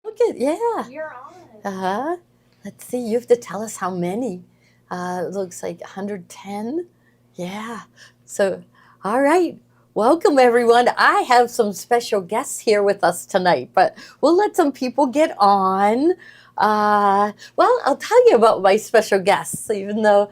Look at, yeah. You're on. Uh-huh. Let's see, you have to tell us how many. It looks like 110. Yeah. So, all right. Welcome, everyone. I have some special guests here with us tonight, but we'll let some people get on. Well, I'll tell you about my special guests, even though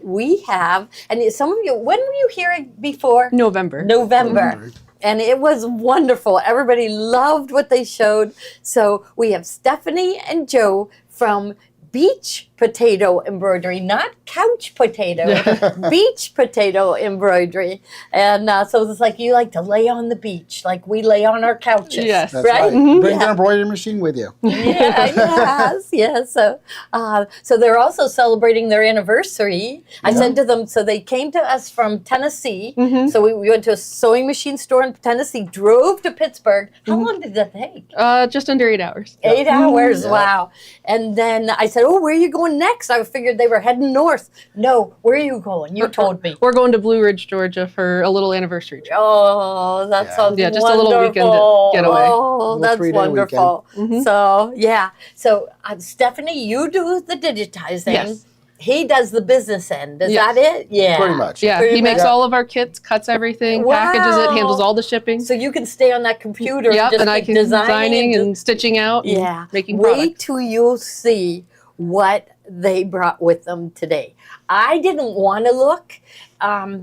we have, and some of you, when were you here before? November. November. And it was wonderful. Everybody loved what they showed. So we have Stephanie and Joe from Beach Potato Embroidery, not couch potato, beach potato embroidery. And so it's like you like to lay on the beach, like we lay on our couches. Yes. That's right? right. Mm-hmm. Bring the embroidery machine with you. Yeah, yes. So they're also celebrating their anniversary. I said to them, so they came to us from Tennessee. Mm-hmm. So we went to a sewing machine store in Tennessee, drove to Pittsburgh. How long did that take? Just under 8 hours. 8 hours, Yeah. wow. And then I said, oh, where are you going next? I figured they were heading north. No, where are you going? You told me. We're going to Blue Ridge, Georgia for a little anniversary trip. Oh, that Yeah. sounds Yeah, just wonderful. a little weekend getaway. Oh, Little that's 3-day wonderful. Mhm. So, yeah. So, Stephanie, you do the digitizing. Yes. He does the business end. Is Yes. that it? Yeah. Pretty much. Yeah, Pretty he makes much. all of our kits, cuts everything, Wow. packages it, handles all the shipping. So you can stay on that computer Yep, just and I keep can designing and stitching out yeah. and making Wait product. till you see what they brought with them today. I didn't want to look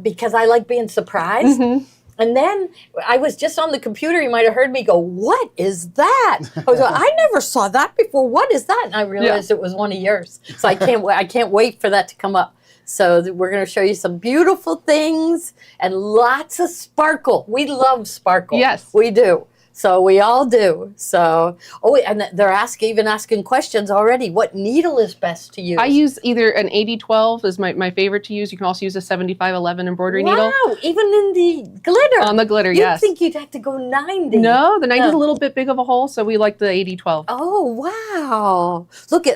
because I like being surprised. Mhm. And then I was just on the computer. You might have heard me go, "What is that?" I was like, "I never saw that before. What is that?" And I realized it was one of yours. So I can't wait for that to come up. So we're going to show you some beautiful things and lots of sparkle. We love sparkle. Yes. We do. So we all do. So, and they're even asking questions already. What needle is best to use? I use either an 8012 is my favorite to use. You can also use a 7511 embroidery needle. Wow, even in the glitter. On the glitter, You'd yes. think you'd have to go 90. No, the 90 is a No. little bit big of a hole, so we like the 8012. Oh, wow.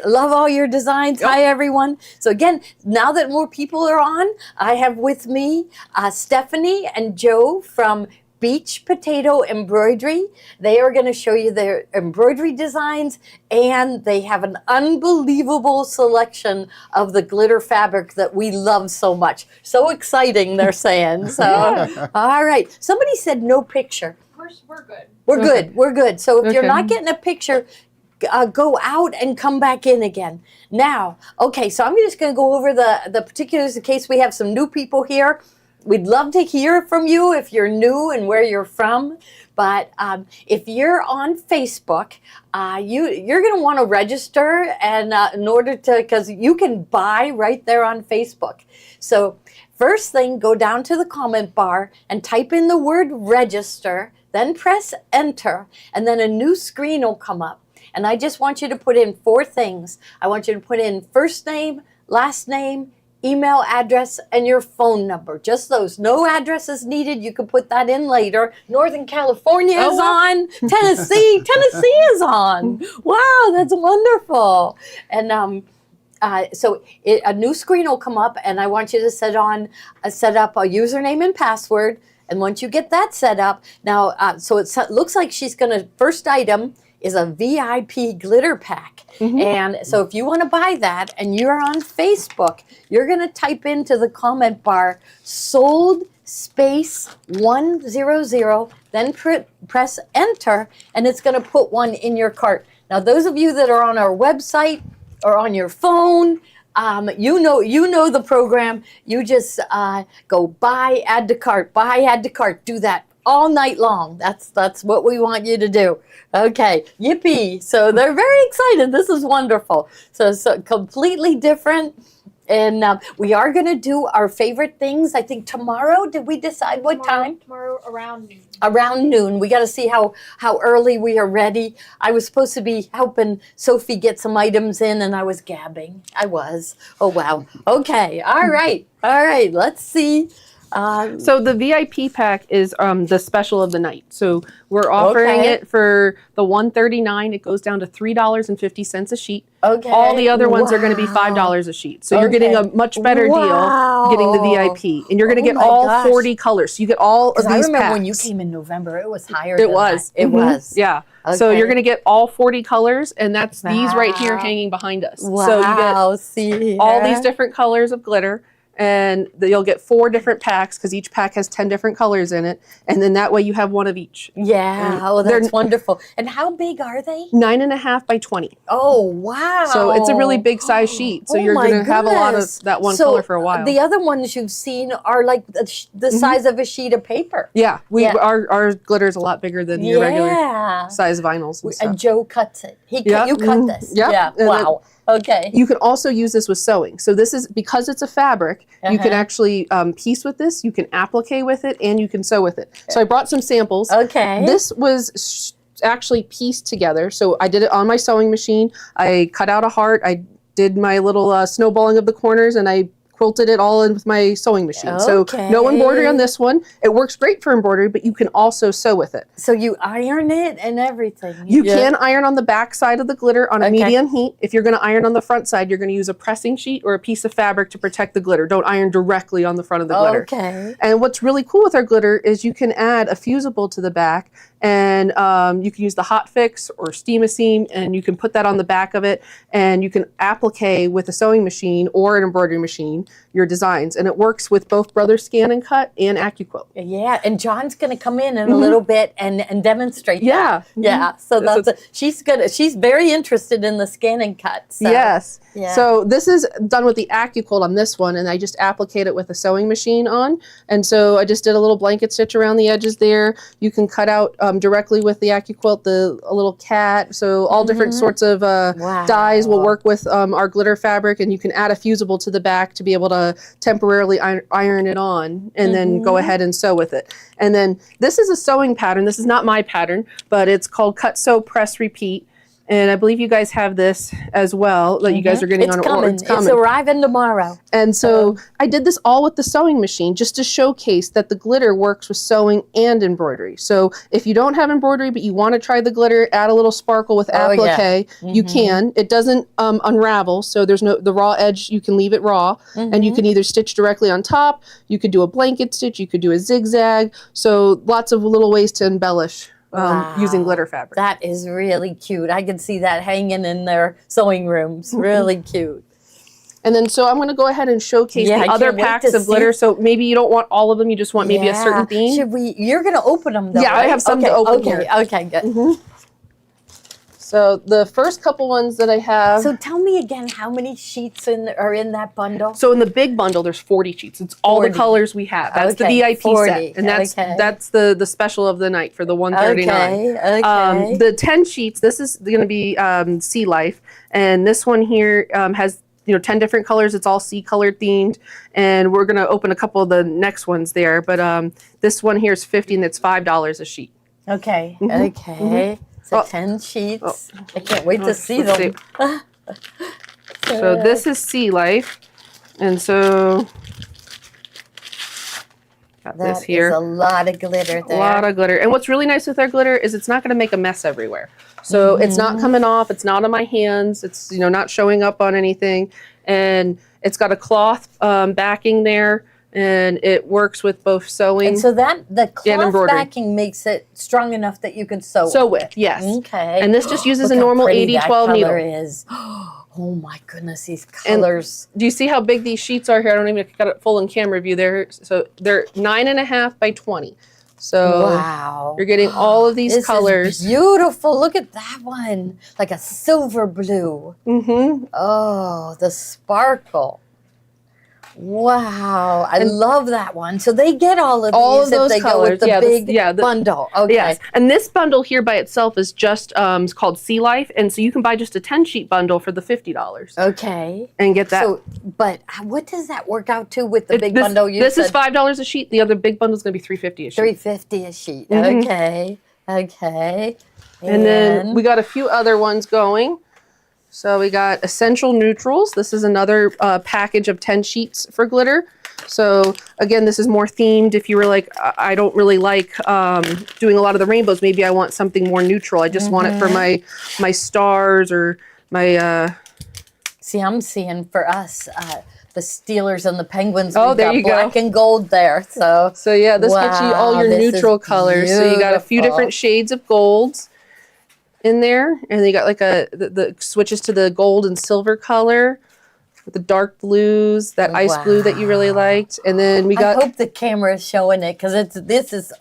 Love all your designs. Hi, everyone. So again, now that more people are on, I have with me Stephanie and Joe from Beach Potato Embroidery. They are going to show you their embroidery designs, and they have an unbelievable selection of the glitter fabric that we love so much. So exciting, they're saying. So, all right. Somebody said no picture. We're good. We're good. We're good. So if you're Okay. not getting a picture, go out and come back in again. Now, okay, so I'm just going to go over the particulars in case we have some new people here. We'd love to hear from you if you're new and where you're from. But if you're on Facebook, you're going to want to register, and in order to, because you can buy right there on Facebook. So first thing, go down to the comment bar and type in the word register, then press enter, and then a new screen will come up. And I just want you to put in 4 things. I want you to put in first name, last name, email address, and your phone number. Just those. No addresses needed. You can put that in later. Northern California is on. Tennessee is on. Wow, that's wonderful. And so a new screen will come up, and I want you to set up a username and password. And once you get that set up, now, so it looks like she's going to, first item is a VIP glitter pack. Mm-hmm. And so if you want to buy that and you're on Facebook, you're going to type into the comment bar, sold space 100, then press enter, and it's going to put one in your cart. Now, those of you that are on our website or on your phone, you know the program. You just go buy, add to cart, do that all night long. That's what we want you to do. Okay, yippee. So they're very excited. This is wonderful. So completely different. And we are going to do our favorite things. I think tomorrow, did we decide what time? Tomorrow around noon. Around noon. We got to see how early we are ready. I was supposed to be helping Sophie get some items in, and I was gabbing. I was. Oh, wow. Okay. All right. Let's see. So the VIP pack is the special of the night. So we're offering it for the $139. It goes down to $3.50 a sheet. Okay. All the other ones are going to be $5 a sheet. So you're getting a much better deal getting the VIP. And you're going to get all 40 colors. So you get all of these packs. I remember when you came in November, it was higher It was. It was. Yeah. Okay. So you're going to get all 40 colors, and that's these right here hanging behind us. Wow. So you get see all these different colors of glitter. And you'll get 4 different packs because each pack has 10 different colors in it. And then that way you have one of each. Yeah, oh, that's wonderful. And how big are they? 9.5 by 20. Oh, wow. So it's a really big size sheet. So you're going to have a lot of that one color for a while. The other ones you've seen are like the size of a sheet of paper. Yeah, our glitter is a lot bigger than your regular size vinyls and stuff. And Joe cuts it. You cut this. Yeah. Wow. Okay. You can also use this with sewing. So this is, because it's a fabric, you can actually piece with this, you can applique with it, and you can sew with it. So I brought some samples. Okay. This was actually pieced together. So I did it on my sewing machine. I cut out a heart. I did my little snowballing of the corners, and I quilted it all in with my sewing machine. So no embroidery on this one. It works great for embroidery, but you can also sew with it. So you iron it and everything. You can iron on the back side of the glitter on a medium heat. If you're going to iron on the front side, you're going to use a pressing sheet or a piece of fabric to protect the glitter. Don't iron directly on the front of the glitter. Okay. And what's really cool with our glitter is you can add a fusible to the back, and you can use the hot fix or steam-a-seam, and you can put that on the back of it, and you can applique with a sewing machine or an embroidery machine your designs, and it works with both Brother Scan and Cut and AccuQuilt. Yeah, and John's going to come in a little bit and demonstrate that. Yeah, so she's very interested in the scan and cut. So. Yes. Yeah. So this is done with the AccuQuilt on this one, and I just appliqued it with a sewing machine on, and so I just did a little blanket stitch around the edges there. You can cut out directly with the AccuQuilt a little cat, so all different sorts of dyes will work with our glitter fabric, and you can add a fusible to the back to be able to temporarily iron it on, and then go ahead and sew with it. And then this is a sewing pattern. This is not my pattern, but it's called Cut, Sew, Press, Repeat. And I believe you guys have this as well that you guys are getting on order. It's arriving tomorrow. And so I did this all with the sewing machine just to showcase that the glitter works with sewing and embroidery. So if you don't have embroidery but you want to try the glitter, add a little sparkle with applique, you can. It doesn't unravel, so there's the raw edge, you can leave it raw, and you can either stitch directly on top, you could do a blanket stitch, you could do a zigzag, so lots of little ways to embellish. Using glitter fabric. That is really cute. I can see that hanging in their sewing rooms. Really cute. And then so I'm going to go ahead and showcase the other packs of glitter. So maybe you don't want all of them. You just want maybe a certain theme. You're going to open them though, Yeah, right? I have some to open here. Okay, good. So the first couple ones that I have. So tell me again, how many sheets are in that bundle? So in the big bundle, there's 40 sheets. It's all the colors we have. That's the VIP 40. set, and that's the special of the night for the $139. Okay. The 10 sheets. This is going to be Sea Life, and this one here has 10 different colors. It's all sea colored themed, and we're going to open a couple of the next ones there. But this one here is 50, and it's $5 a sheet. Okay. Okay. So 10 sheets. I can't wait to see them. So this is Sea Life, and so got this here. That is a lot of glitter there. A lot of glitter. And what's really nice with our glitter is it's not going to make a mess everywhere. So it's not coming off. It's not on my hands. It's not showing up on anything. And it's got a cloth backing there. And it works with both sewing and so the cloth embroidery. backing makes it strong enough that you can sew with. Yes. Okay. And this just uses a normal 80-12 needle. Is. Oh my goodness, these colors. And do you see how big these sheets are here? I don't even got it full in camera view there. So they're 9.5 by 20. So wow. You're getting all of these colors. Is beautiful. Look at that one. Like a silver blue. Oh, the sparkle. Wow, I love that one. So they get all of these those if they colors. go with the big bundle. Okay. Yes, and this bundle here by itself is just it's called Sea Life, and so you can buy just a 10-sheet bundle for the $50. Okay. And get that. So, but what does that work out to with the big bundle? This is $5 a sheet. The other big bundle is going to be $3.50 a sheet. $3.50 a sheet. Okay. Okay. And then we got a few other ones going. So we got Essential Neutrals. This is another package of 10 sheets for glitter. So again, this is more themed. If you were like, I don't really like doing a lot of the rainbows, maybe I want something more neutral. I just want it for my stars or my. See, I'm seeing for us the Steelers and the Penguins. Oh, We've there got you black go. and gold there. So Yeah, this gets you all wow, your this neutral is colors. So you got a few beautiful. different shades of golds in there, and then you got like the switches to the gold and silver color with the dark blues, that ice blue that you really liked, and then we got. I hope the camera is showing it because this is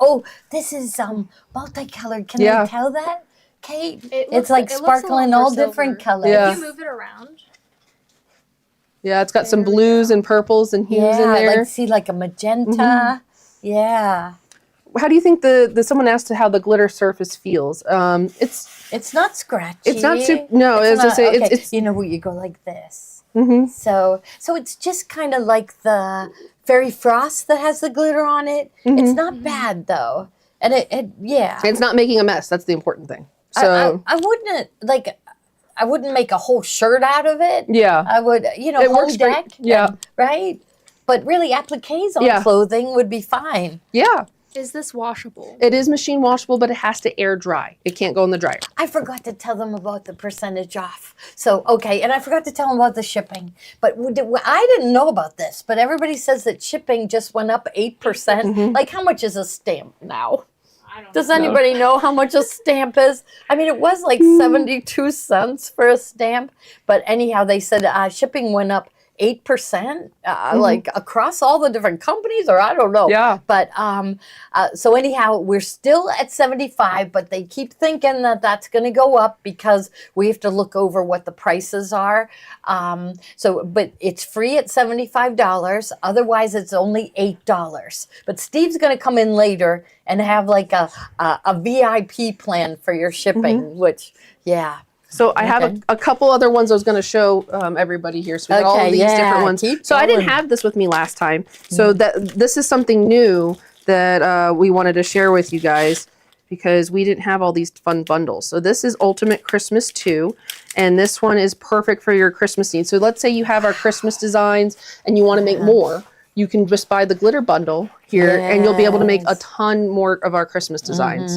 multicolored. Can Yeah. they tell that, Kate? It It's looks- like it looks a sparkling little all more different silver. colors. Yeah. If you move it around. Yeah, it's got some There we blues go. and purples and hues in Yeah, there. like a magenta. Yeah. How do you think someone asked how the glitter surface feels? It's not scratchy. It's not super. No, It's as I not- say, okay. it's. You know where you go like this. Mm-hmm. So it's just kind of like the fairy frost that has the glitter on it. Mm-hmm. It's not bad though, and yeah. It's not making a mess. That's the important thing. So I wouldn't make a whole shirt out of it. yeah, I would, It home works great. deck. Yeah. Right. But really, appliques on Yeah. clothing would be fine. yeah. Is this washable? It is machine washable, but it has to air dry. It can't go in the dryer. I forgot to tell them about the percentage off. So, okay, and I forgot to tell them about the shipping. But I didn't know about this, but everybody says that shipping just went up 8%. Mm-hmm. Like, how much is a stamp now? I don't Does know. anybody know how much a stamp is? I mean, it was like Mm. 72 cents for a stamp. But anyhow, they said shipping went up 8%, like across all the different companies, or I don't know. Yeah. But so anyhow, we're still at 75, but they keep thinking that that's going to go up because we have to look over what the prices are. But it's free at $75. Otherwise, it's only $8. But Steve's going to come in later and have like a VIP plan for your shipping, which, yeah. So I have Okay. a couple other ones I was going to show everybody here. So we got all Okay, of these yeah, different ones. keep So I didn't going. have this with me last time. So this is something new that we wanted to share with you guys because we didn't have all these fun bundles. So this is Ultimate Christmas 2, and this one is perfect for your Christmas needs. So let's say you have our Christmas designs and you want to make more. You can just buy the glitter bundle here and you'll be able to make a Yes. ton more of our Christmas designs.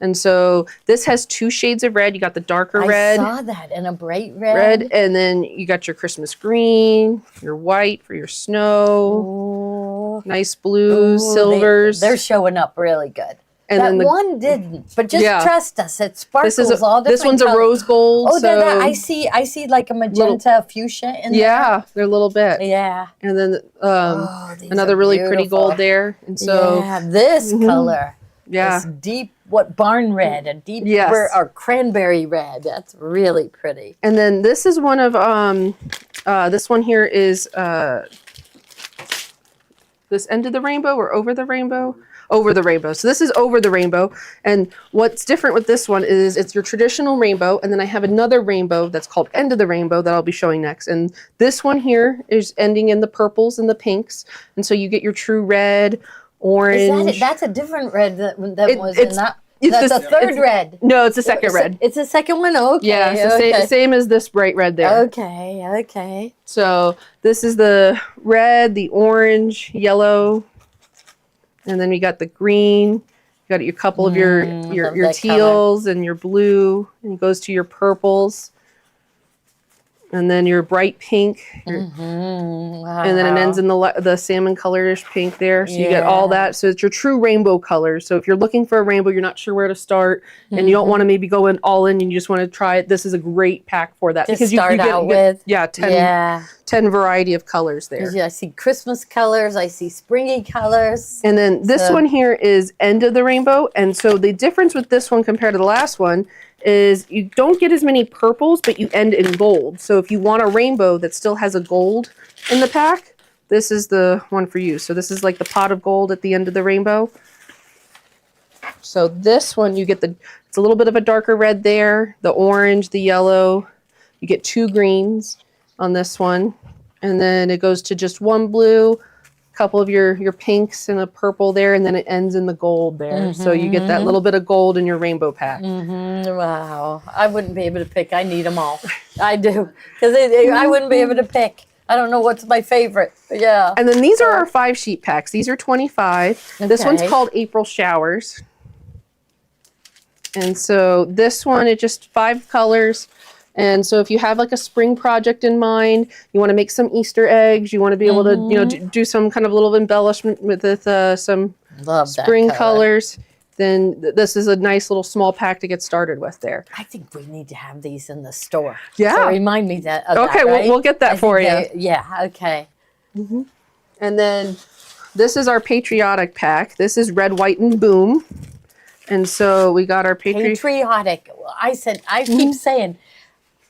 And so this has 2 shades of red. You got the darker I red, saw that in a bright red. and then you got your Christmas green, your white for your snow, Ooh. nice blues, Ooh, silvers. They're showing up really good. and That then the, one didn't, but just Yeah. trust us. It sparkles this is all different this one's a colors. rose gold. Oh, so I see like a magenta fuchsia in yeah, they're a little bit. there. Yeah. And then Oh, these another are really pretty beautiful. gold there. And so yeah, this color. yeah. This deep, barn red, a deep Yes. or cranberry red. That's really pretty. And then this is one of this one here is this end of the rainbow or over the rainbow? Over the rainbow. So this is over the rainbow. And what's different with this one is it's your traditional rainbow. And then I have another rainbow that's called end of the rainbow that I'll be showing next. And this one here is ending in the purples and the pinks. And so you get your true red, orange. That's a different red that was in it's- that. it's That's the- a third it's- red. No, it's the second red. It's a second one. Okay. Yeah, so okay. same as this bright red there. Okay. So this is the red, the orange, yellow, and then we got the green. You got your couple of your love your that teals and your blue, and it goes to your purples, and then your bright pink, Wow. and then it ends in the salmon colorish pink there. So you get all Yeah. that. So it's your true rainbow colors. So if you're looking for a rainbow, you're not sure where to start, and you don't want to maybe go in all in, and you just want to try it. This is a great pack for that Just because you start get, out you get with. 10, Yeah. 10 variety of colors there. Yeah, I see Christmas colors. I see springy colors. And then this So- one here is end of the rainbow. And so the difference with this one compared to the last one is you don't get as many purples, but you end in gold. So if you want a rainbow that still has a gold in the pack, this is the one for you. So this is like the pot of gold at the end of the rainbow. So this one, you get it's a little bit of a darker red there, the orange, the yellow. You get 2 greens on this one. And then it goes to just 1 blue, couple of your pinks and a purple there, and then it ends in the gold there. So you get that little bit of gold in your rainbow pack. Wow. I wouldn't be able to pick. I need them all. I do. Because I wouldn't be able to pick. I don't know what's my favorite. But yeah. And then these are our 5 sheet packs. These are 25. This one's Okay. called April Showers. And so this one, it's just 5 colors. And so if you have like a spring project in mind, you want to make some Easter eggs, you want to be able to, you know, do some kind of little embellishment with some Love that spring color. colors, then this is a nice little small pack to get started with there. I think we need to have these in the store. Yeah. So remind me that. Of Okay, that, right? we'll get that for you. Yeah. Okay. And then this is our patriotic pack. This is red, white, and boom. And so we got our Patriotic. I keep saying,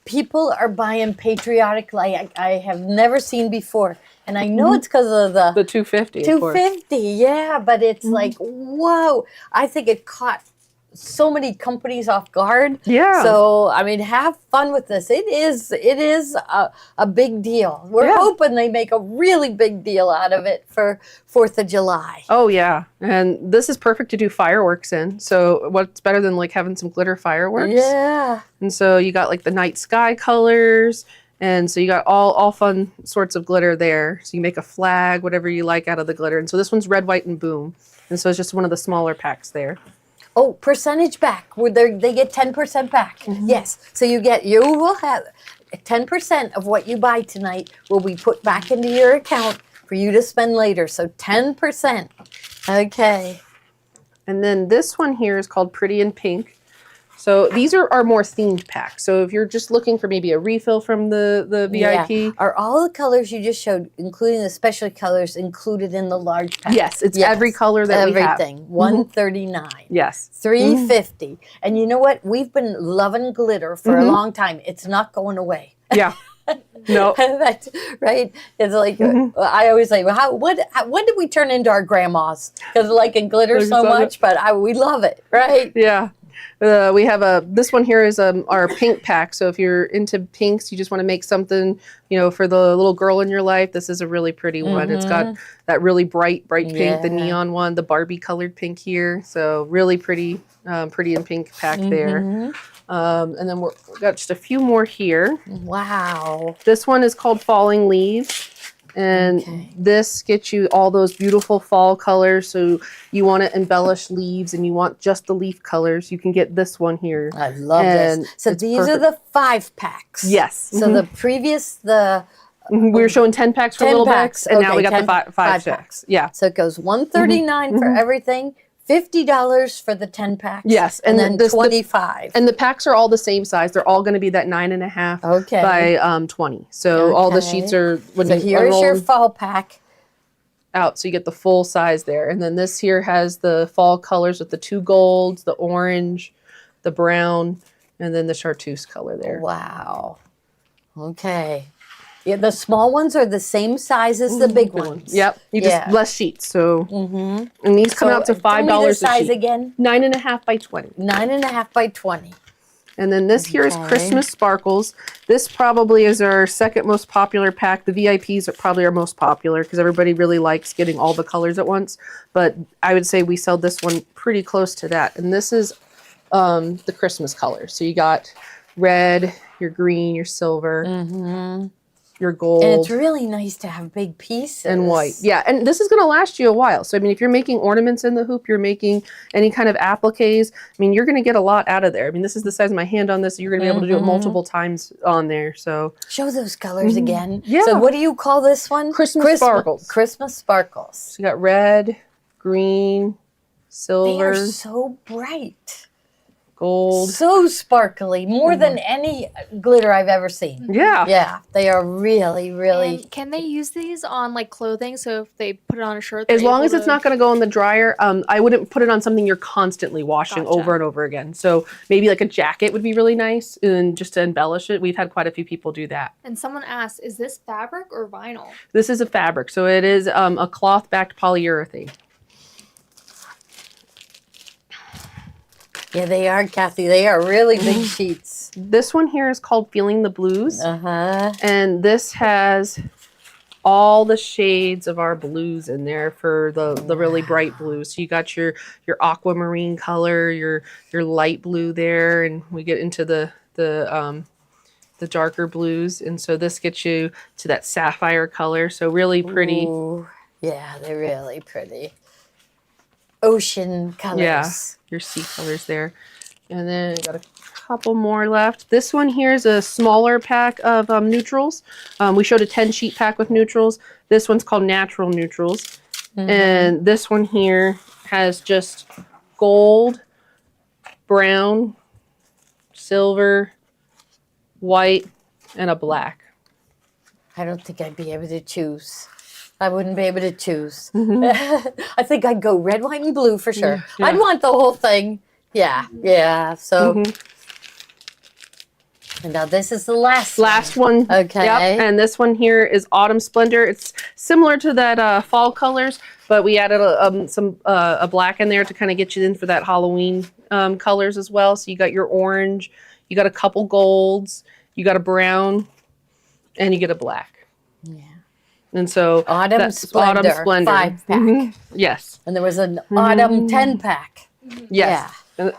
people are buying patriotic like I have never seen before. And I know it's because of the 250. Of course. 250, yeah, but it's like, whoa. I think it caught so many companies off guard. Yeah. So, I mean, have fun with this. It is a big deal. We're hoping they make a really big deal out of it for 4th of July. Oh, yeah. And this is perfect to do fireworks in. So what's better than like having some glitter fireworks? Yeah. And so you got like the night sky colors. And so you got all fun sorts of glitter there. So you make a flag, whatever you like out of the glitter. And so this one's red, white, and boom. And so it's just one of the smaller packs there. Oh, percentage back. They get 10% back. Yes. So you will have 10% of what you buy tonight will be put back into your account for you to spend later. So 10%. Okay. And then this one here is called Pretty in Pink. So these are our more themed packs. So if you're just looking for maybe a refill from the VIP. Yeah. Are all the colors you just showed, including the special colors, included in the large pack? Yes, it's every color that we have. Everything. $139. Yes. $350. And you know what? We've been loving glitter for a long time. It's not going away. Yeah. No. That's right. It's like I always say, well, when did we turn into our grandmas? Because liking glitter so much, but we love it, right? Yeah. We have this one here is our pink pack. So if you're into pinks, you just want to make something, you know, for the little girl in your life. This is a really pretty one. It's got that really bright pink, the neon one, the Barbie colored pink here. So really pretty and pink pack there. And then we've got just a few more here. Wow. This one is called Falling Leaves. And this gets you all those beautiful fall colors. So you want to embellish leaves and you want just the leaf colors, you can get this one here. I love this. So these are the 5 packs. Yes. So the previous, we were showing 10 packs for 10 little packs. bags, and now we got 10 the 5 packs. Yeah. So it goes $139 for everything, $50 for the 10 packs. Yes, and then $25. And the packs are all the same size. They're all going to be that 9.5 by 20. So all the sheets are so here's your fall pack out, so you get the full size there. And then this here has the fall colors with the 2 golds, the orange, the brown, and then the chartreuse color there. Wow. Okay. Yeah, the small ones are the same size as the big ones. Yep. You just less sheets. So and these come out to $5 a size sheet. again. 9.5 by 20. 9.5 by 20. And then this here is Christmas Sparkles. This probably is our second most popular pack. The VIPs are probably our most popular because everybody really likes getting all the colors at once. But I would say we sell this one pretty close to that. And this is the Christmas colors. So you got red, your green, your silver, your gold. And it's really nice to have big pieces. And white. Yeah, and this is going to last you a while. So, I mean, if you're making ornaments in the hoop, you're making any kind of appliques, I mean, you're going to get a lot out of there. I mean, this is the size of my hand on this. So you're going to be able to do it multiple times on there. So show those colors again. Yeah. So what do you call this one? Christmas Sparkles. Christmas Sparkles. So you got red, green, silver. They are so bright. Gold. So sparkly, more than any glitter I've ever seen. Yeah. Yeah, they are really, really. And can they use these on like clothing? So if they put it on a shirt, as long as it's not going to go in the dryer, I wouldn't put it on something you're constantly washing over and over again. So maybe like a jacket would be really nice, and just to embellish it. We've had quite a few people do that. And someone asked, is this fabric or vinyl? This is a fabric, so it is a cloth-backed polyurethane. Yeah, they are, Kathy. They are really big sheets. This one here is called Feeling the Blues. And this has all the shades of our blues in there for the really bright blues. So you got your aquamarine color, your light blue there, and we get into the the darker blues. And so this gets you to that sapphire color. So really pretty. Ooh, yeah, they're really pretty. Ocean colors. Yeah, your sea colors there. And then got a couple more left. This one here is a smaller pack of neutrals. We showed a 10 sheet pack with neutrals. This one's called natural neutrals. And this one here has just gold, brown, silver, white, and a black. I don't think I'd be able to choose. I wouldn't be able to choose. I think I'd go red, white, and blue for sure. Yeah. I'd want the whole thing. Yeah. So, and now this is the last one. Okay. Yep. And this one here is Autumn Splendor. It's similar to that fall colors, but we added a black in there to kind of get you in for that Halloween colors as well. So you got your orange, you got a couple golds, you got a brown, and you get a black. Yeah. And so Autumn Splendor 5-pack. Yes. And there was an Autumn 10-pack. Yes. Yeah.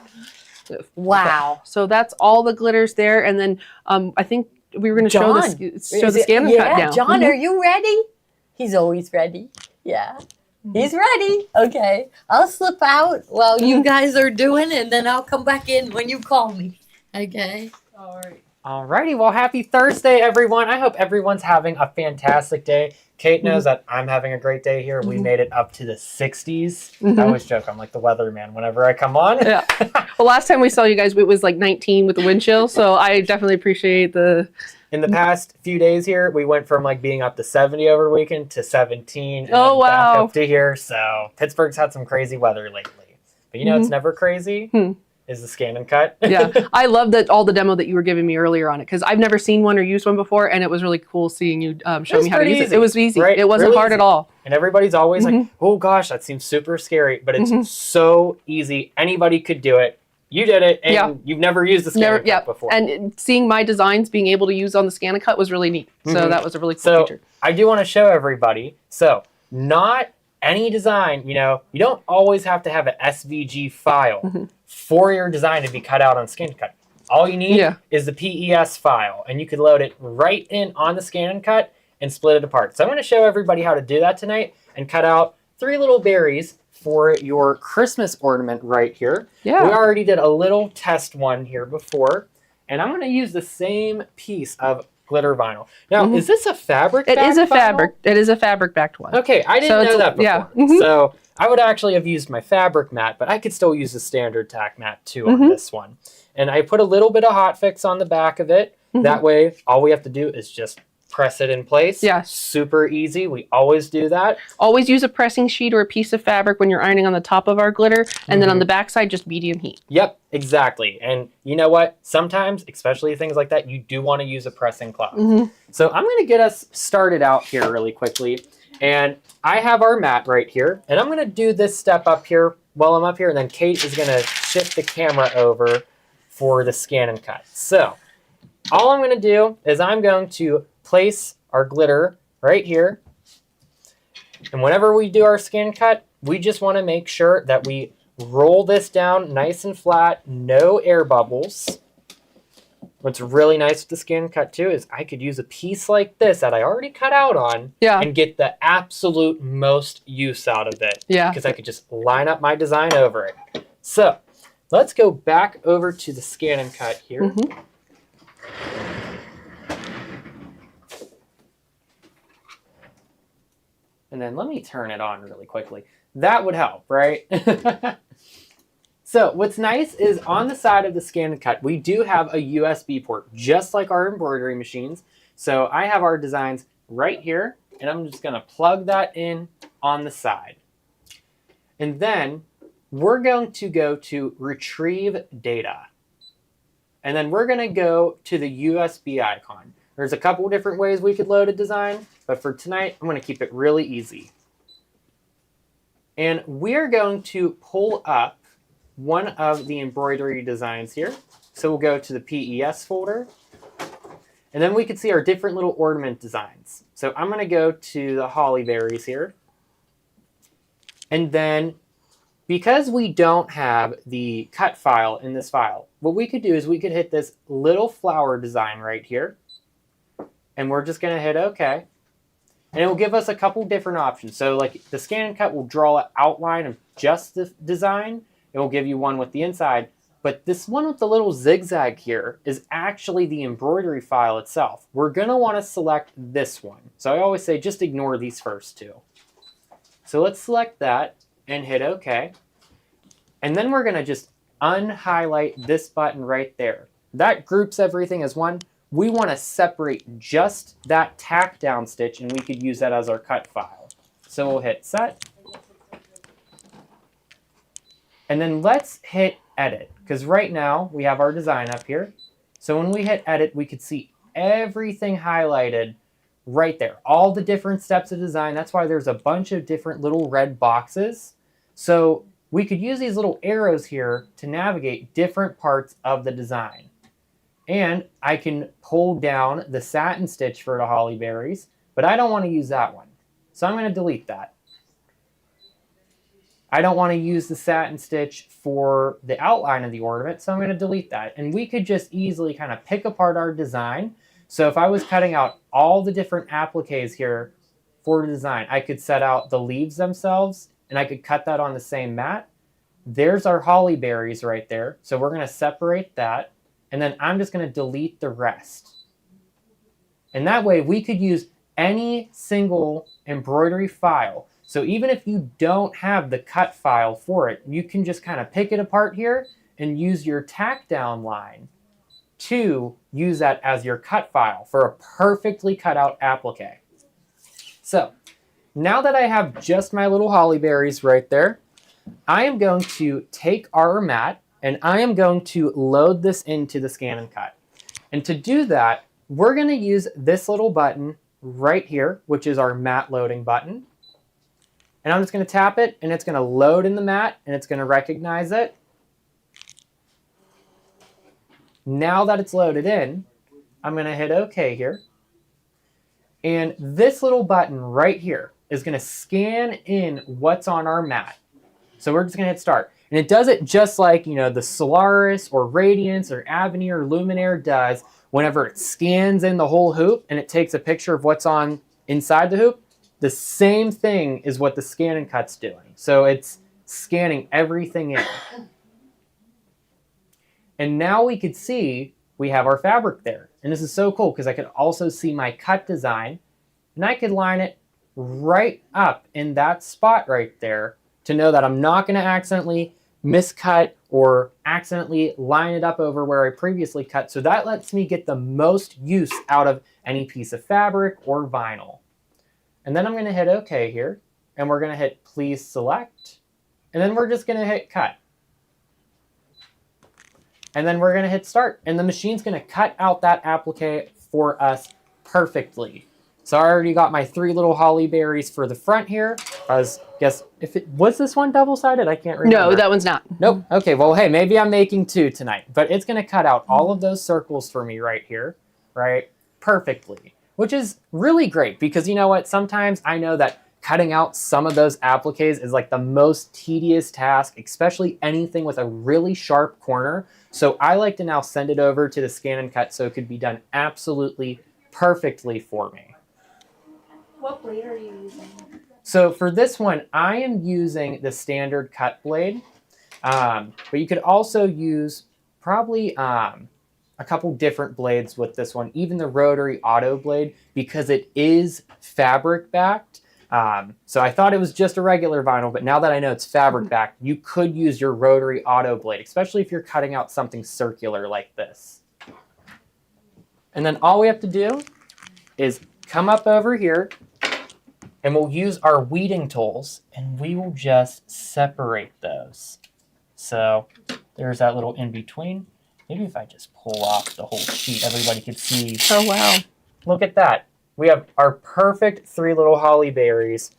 Wow. So that's all the glitters there. And then I think we were going to show the scan and cut now. John, are you ready? He's always ready. Yeah. He's ready. Okay. I'll slip out while you guys are doing, and then I'll come back in when you call me. Okay. All right. Alrighty, well, happy Thursday, everyone. I hope everyone's having a fantastic day. Kate knows that I'm having a great day here. We made it up to the 60s. I always joke, I'm like the weatherman whenever I come on. Yeah. Well, last time we saw you guys, it was like 19 with the wind chill, so I definitely appreciate the... In the past few days here, we went from like being up to 70 over the weekend to 17. And Oh, then back wow. up to here. So Pittsburgh's had some crazy weather lately. But you know, it's never crazy. Is the scan and cut. Yeah, I love that all the demo that you were giving me earlier on it, because I've never seen one or used one before, and it was really cool seeing you show me how to use it. It was easy. Right? It wasn't Really hard easy. at all. And everybody's always like, oh gosh, that seems super scary. But it's so easy. Anybody could do it. You did it, and you've never used the scan and cut before. And seeing my designs being able to use on the scan and cut was really neat. So that was a really cool feature. I do want to show everybody. So not any design, you know, you don't always have to have an SVG file for your design to be cut out on scan and cut. All you need is the PES file, and you can load it right in on the scan and cut and split it apart. So I'm going to show everybody how to do that tonight and cut out 3 little berries for your Christmas ornament right here. Yeah. We already did a little test one here before, and I'm going to use the same piece of glitter vinyl. Now, is this a fabric backed It is a vinyl? fabric. It is a fabric backed one. Okay, I didn't know that before. Yeah. So I would actually have used my fabric mat, but I could still use the standard tack mat too on this one. And I put a little bit of hot fix on the back of it. That way, all we have to do is just press it in place. Yeah. Super easy. We always do that. Always use a pressing sheet or a piece of fabric when you're ironing on the top of our glitter, and then on the back side, just medium heat. Yep, exactly. And you know what? Sometimes, especially things like that, you do want to use a pressing cloth. So I'm going to get us started out here really quickly. And I have our mat right here. And I'm going to do this step up here while I'm up here. And then Kate is going to shift the camera over for the scan and cut. So all I'm going to do is I'm going to place our glitter right here. And whenever we do our scan cut, we just want to make sure that we roll this down nice and flat, no air bubbles. What's really nice with the scan cut too is I could use a piece like this that I already cut out on and get the absolute most use out of it. Yeah. Because I could just line up my design over it. So let's go back over to the scan and cut here. And then let me turn it on really quickly. That would help, right? So what's nice is on the side of the scan and cut, we do have a USB port, just like our embroidery machines. So I have our designs right here, and I'm just gonna plug that in on the side. And then we're going to go to retrieve data. And then we're gonna go to the USB icon. There's a couple different ways we could load a design, but for tonight, I'm gonna keep it really easy. And we're going to pull up one of the embroidery designs here. So we'll go to the PES folder, and then we can see our different little ornament designs. So I'm gonna go to the holly berries here. And then because we don't have the cut file in this file, what we could do is we could hit this little flower design right here. And we're just going to hit OK. And it will give us a couple different options. So like the scan and cut will draw an outline of just the design. It will give you one with the inside. But this one with the little zigzag here is actually the embroidery file itself. We're going to want to select this one. So I always say just ignore these first two. So let's select that and hit OK. And then we're going to just unhighlight this button right there. That groups everything as one. We want to separate just that tack down stitch, and we could use that as our cut file. So we'll hit set. And then let's hit edit, because right now we have our design up here. So when we hit edit, we could see everything highlighted right there. All the different steps of design. That's why there's a bunch of different little red boxes. So we could use these little arrows here to navigate different parts of the design. And I can pull down the satin stitch for the holly berries, but I don't want to use that one. So I'm going to delete that. I don't want to use the satin stitch for the outline of the ornament, so I'm going to delete that. And we could just easily kind of pick apart our design. So if I was cutting out all the different appliques here for the design, I could set out the leaves themselves, and I could cut that on the same mat. There's our holly berries right there. So we're going to separate that. And then I'm just going to delete the rest. And that way we could use any single embroidery file. So even if you don't have the cut file for it, you can just kind of pick it apart here and use your tack down line to use that as your cut file for a perfectly cut out applique. So now that I have just my little holly berries right there, I am going to take our mat and I am going to load this into the scan and cut. And to do that, we're going to use this little button right here, which is our mat loading button. And I'm just going to tap it, and it's going to load in the mat, and it's going to recognize it. Now that it's loaded in, I'm going to hit OK here. And this little button right here is going to scan in what's on our mat. So we're just going to hit start. And it does it just like, you know, the Solaris or Radiance or Avenir or Luminaire does whenever it scans in the whole hoop and it takes a picture of what's on inside the hoop. The same thing is what the scan and cut's doing. So it's scanning everything in. And now we could see we have our fabric there. And this is so cool because I could also see my cut design and I could line it right up in that spot right there to know that I'm not going to accidentally miscut or accidentally line it up over where I previously cut. So that lets me get the most use out of any piece of fabric or vinyl. And then I'm going to hit OK here, and we're going to hit please select, and then we're just going to hit cut. And then we're going to hit start, and the machine's going to cut out that applique for us perfectly. So I already got my 3 little holly berries for the front here. Guess if it was this one double-sided, I can't remember. No, that one's not. Nope. Okay, well, hey, maybe I'm making 2 tonight, but it's going to cut out all of those circles for me right here, right? Perfectly, which is really great because you know what? Sometimes I know that cutting out some of those appliques is like the most tedious task, especially anything with a really sharp corner. So I like to now send it over to the scan and cut so it could be done absolutely perfectly for me. What blade are you using? So for this one, I am using the standard cut blade, but you could also use probably a couple different blades with this one, even the rotary auto blade, because it is fabric backed. So I thought it was just a regular vinyl, but now that I know it's fabric backed, you could use your rotary auto blade, especially if you're cutting out something circular like this. And then all we have to do is come up over here, and we'll use our weeding tools, and we will just separate those. So there's that little in-between. Maybe if I just pull off the whole sheet, everybody could see. Oh, wow. Look at that. We have our perfect 3 little holly berries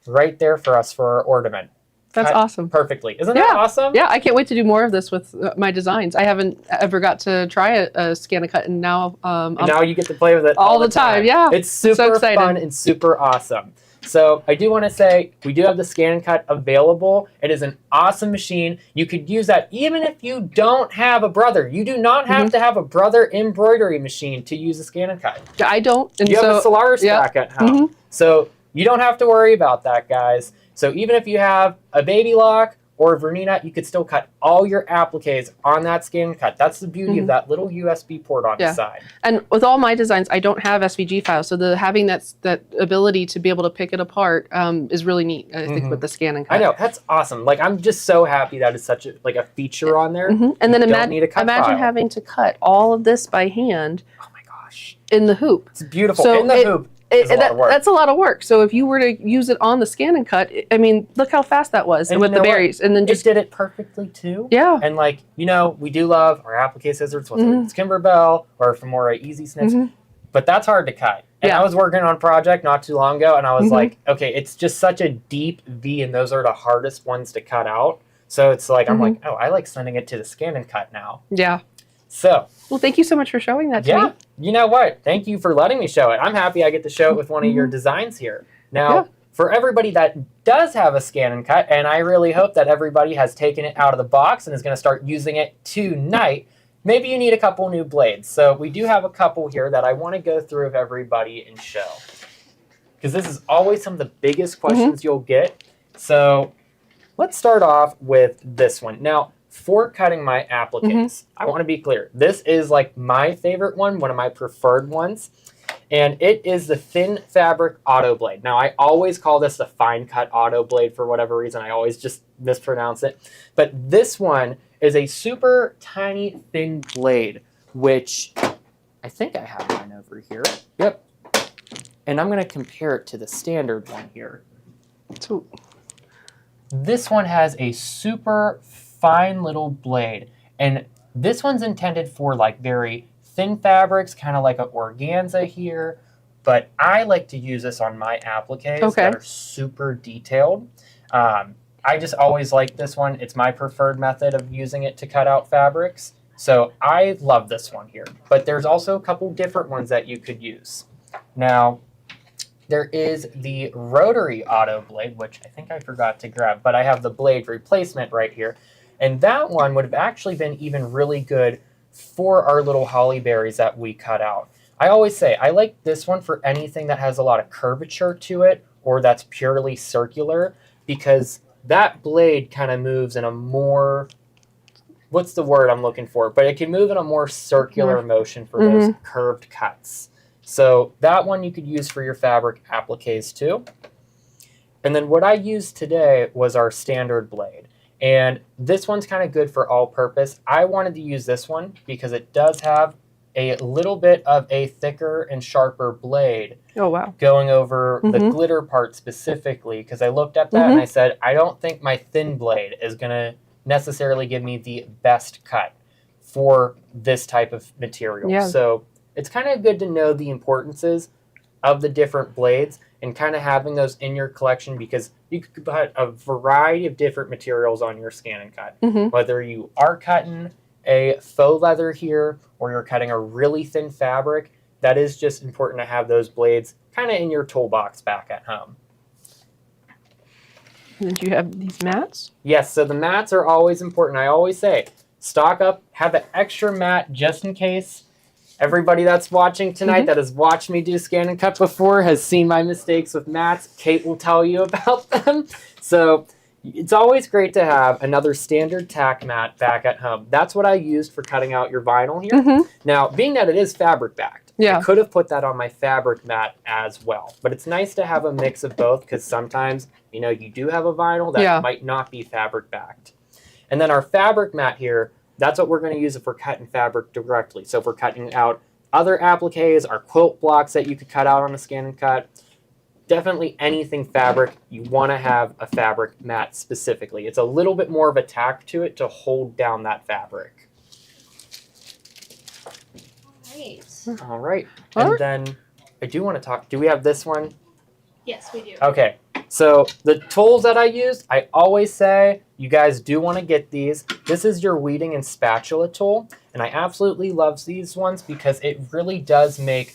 right there for us for our ornament. That's Cut awesome. Perfectly. Isn't that awesome? Yeah, I can't wait to do more of this with my designs. I haven't ever got to try a scan and cut, and now and now you get to play with it all the time. Yeah, It's super so excited. fun and super awesome. So I do want to say we do have the Scan and Cut available. It is an awesome machine. You could use that even if you don't have a Brother. You do not have to have a Brother embroidery machine to use a Scan and Cut. I don't. And You have a Solaris back at home. So you don't have to worry about that, guys. So even if you have a Baby Lock or a Bernina, you could still cut all your appliques on that Scan and Cut. That's the beauty of that little USB port on the side. And with all my designs, I don't have SVG files, so having that ability to be able to pick it apart is really neat. I think with the Scan and Cut. I know, that's awesome. Like, I'm just so happy that it's such a feature on there. And then imagine having to cut all of this by hand. Oh my gosh! In the hoop. It's beautiful. So in the hoop. That's a lot of work. So if you were to use it on the Scan and Cut, I mean, look how fast that was, and with the berries, and then just did it perfectly too. Yeah. And like, you know, we do love our applique scissors, whether it's Kimberbell or Femora Easy Snips, but that's hard to cut. And I was working on a project not too long ago, and I was like, okay, it's just such a deep V, and those are the hardest ones to cut out. So it's like, I'm like, oh, I like sending it to the Scan and Cut now. Yeah. So. Well, thank you so much for showing that to me. You know what? Thank you for letting me show it. I'm happy I get to show it with one of your designs here. Now, for everybody that does have a Scan and Cut, and I really hope that everybody has taken it out of the box and is going to start using it tonight, maybe you need a couple new blades. So we do have a couple here that I want to go through with everybody and show. Because this is always some of the biggest questions you'll get. So let's start off with this one. Now, for cutting my appliques, I want to be clear. This is like my favorite one of my preferred ones. And it is the Thin Fabric Auto Blade. Now, I always call this the Fine Cut Auto Blade for whatever reason. I always just mispronounce it. But this one is a super tiny thin blade, which I think I have mine over here. Yep. And I'm going to compare it to the standard one here. So this one has a super fine little blade, and this one's intended for like very thin fabrics, kind of like an organza here, but I like to use this on my appliques that are super detailed. I just always like this one. It's my preferred method of using it to cut out fabrics, so I love this one here. But there's also a couple different ones that you could use. Now, there is the rotary auto blade, which I think I forgot to grab, but I have the blade replacement right here. And that one would have actually been even really good for our little holly berries that we cut out. I always say I like this one for anything that has a lot of curvature to it or that's purely circular, because that blade kind of moves in a more, what's the word I'm looking for? But it can move in a more circular motion for those curved cuts. So that one you could use for your fabric appliques too. And then what I used today was our standard blade. And this one's kind of good for all purpose. I wanted to use this one because it does have a little bit of a thicker and sharper blade. Oh, wow. Going over the glitter part specifically, because I looked at that and I said, I don't think my thin blade is going to necessarily give me the best cut for this type of material. Yeah. So it's kind of good to know the importances of the different blades and kind of having those in your collection, because you could put a variety of different materials on your Scan and Cut. Whether you are cutting a faux leather here or you're cutting a really thin fabric, that is just important to have those blades kind of in your toolbox back at home. And then do you have these mats? Yes, so the mats are always important. I always say, stock up, have an extra mat just in case. Everybody that's watching tonight that has watched me do Scan and Cut before has seen my mistakes with mats. Kate will tell you about them. So it's always great to have another standard tack mat back at home. That's what I used for cutting out your vinyl here. Now, being that it is fabric backed, I could have put that on my fabric mat as well. But it's nice to have a mix of both, because sometimes, you know, you do have a vinyl that might not be fabric backed. And then our fabric mat here, that's what we're going to use if we're cutting fabric directly. So if we're cutting out other appliques, our quilt blocks that you could cut out on a Scan and Cut, definitely anything fabric, you want to have a fabric mat specifically. It's a little bit more of a tack to it to hold down that fabric. All right. And then I do want to talk, do we have this one? Yes, we do. Okay. So the tools that I used, I always say, you guys do want to get these. This is your weeding and spatula tool. And I absolutely love these ones because it really does make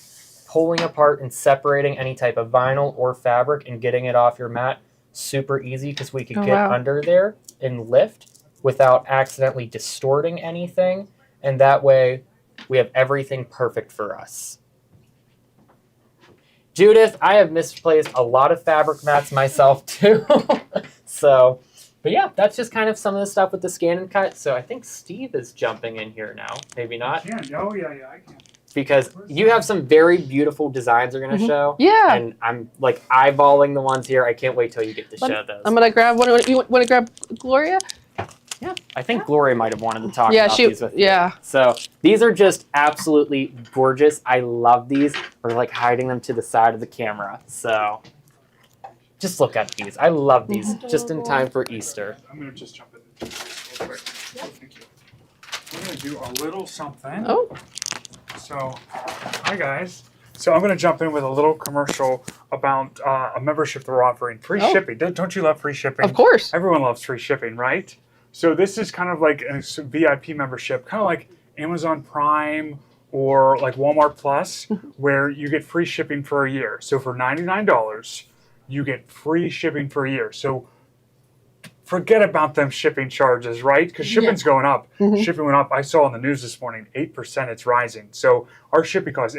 pulling apart and separating any type of vinyl or fabric and getting it off your mat, super easy because we could get under there and lift without accidentally distorting anything. And that way we have everything perfect for us. Judith, I have misplaced a lot of fabric mats myself too. So, but yeah, that's just kind of some of the stuff with the scan and cut. So I think Steve is jumping in here now. Maybe not. Yeah, oh yeah, I can. Because you have some very beautiful designs you're going to show. Yeah. And I'm like eyeballing the ones here. I can't wait till you get to show those. I'm going to grab one. You want to grab Gloria? Yeah. I think Gloria might have wanted to talk about these with you. Yeah. So these are just absolutely gorgeous. I love these. We're like hiding them to the side of the camera. So just look at these. I love these. Just in time for Easter. I'm going to just jump into this real quick. Thank you. We're going to do a little something. Oh. So, hi guys. So I'm going to jump in with a little commercial about a membership that we're offering. Free shipping. Don't you love free shipping? Of course. Everyone loves free shipping, right? So this is kind of like a VIP membership, kind of like Amazon Prime or like Walmart Plus, where you get free shipping for a year. So for $99, you get free shipping for a year. So forget about them shipping charges, right? Because shipping's going up. Shipping went up. I saw on the news this morning, 8% it's rising. So our shipping costs,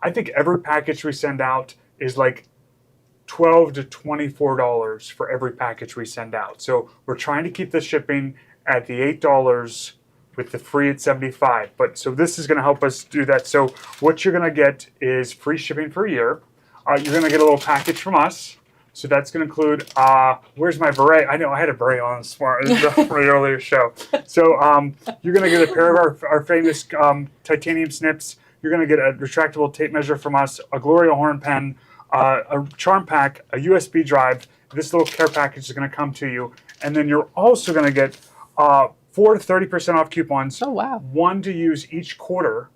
I think every package we send out is like $12 to $24 for every package we send out. So we're trying to keep the shipping at the $8 with the free at $75. But so this is going to help us do that. So what you're going to get is free shipping for a year. You're going to get a little package from us. So that's going to include, where's my beret? I know I had a beret on for the earlier show. So you're going to get a pair of our famous titanium snips. You're going to get a retractable tape measure from us, a Gloria horn pen, a charm pack, a USB drive. This little care package is going to come to you. And then you're also going to get 4 to 30% off coupons. Oh, wow. 1 to use each quarter,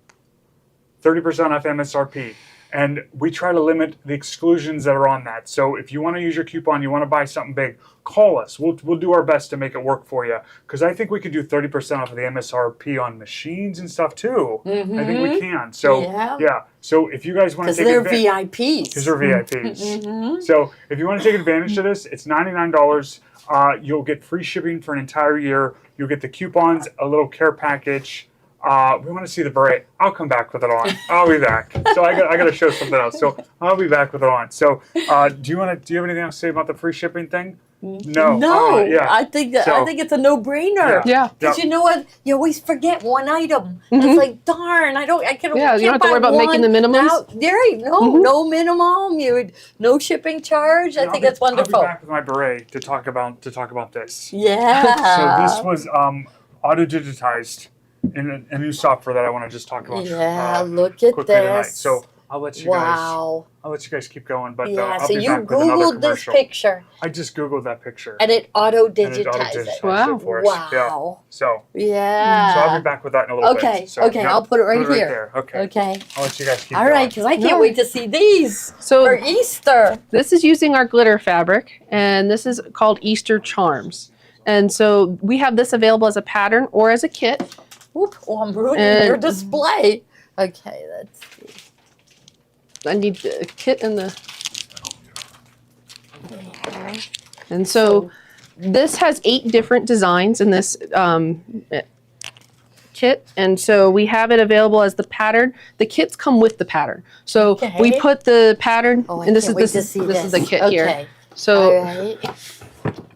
30% off MSRP. And we try to limit the exclusions that are on that. So if you want to use your coupon, you want to buy something big, call us. We'll do our best to make it work for you. Because I think we could do 30% off of the MSRP on machines and stuff too. I think we can. So yeah. So if you guys want to take advantage, VIPs. because they're VIPs. So if you want to take advantage of this, it's $99. You'll get free shipping for an entire year. You'll get the coupons, a little care package. We want to see the beret. I'll come back with it on. I'll be back. So I got to show something else. So I'll be back with it on. So do you have anything else to say about the free shipping thing? No. No. Yeah. I think it's a no-brainer. Yeah. Because you know what? You always forget one item. It's like, darn, I can't. Yeah, you don't have to worry about making the minimums. No minimum. No shipping charge. I think it's wonderful. I'll be back with my beret to talk about this. Yeah. So this was auto-digitized in a new software that I want to just talk about. Yeah, look at quickly tonight. this. So I'll let you guys keep going. But I'll so be you back with another Googled this commercial. picture. I just Googled that picture. And it auto-digitized it. Wow. It for us. Wow. Yeah. So Yeah. I'll be back with that in a little bit. Okay, So, okay, I'll put it right here. there. Okay. Okay. I'll let you guys keep All going. right, because I can't wait to see these So for Easter. this is using our glitter fabric, and this is called Easter Charms. And so we have this available as a pattern or as a kit. Whoop, oh, I'm ruining your display. Okay, let's see. I need the kit and the... And so this has 8 different designs in this kit. And so we have it available as the pattern. The kits come with the pattern. So we put the pattern, and this is the kit here. So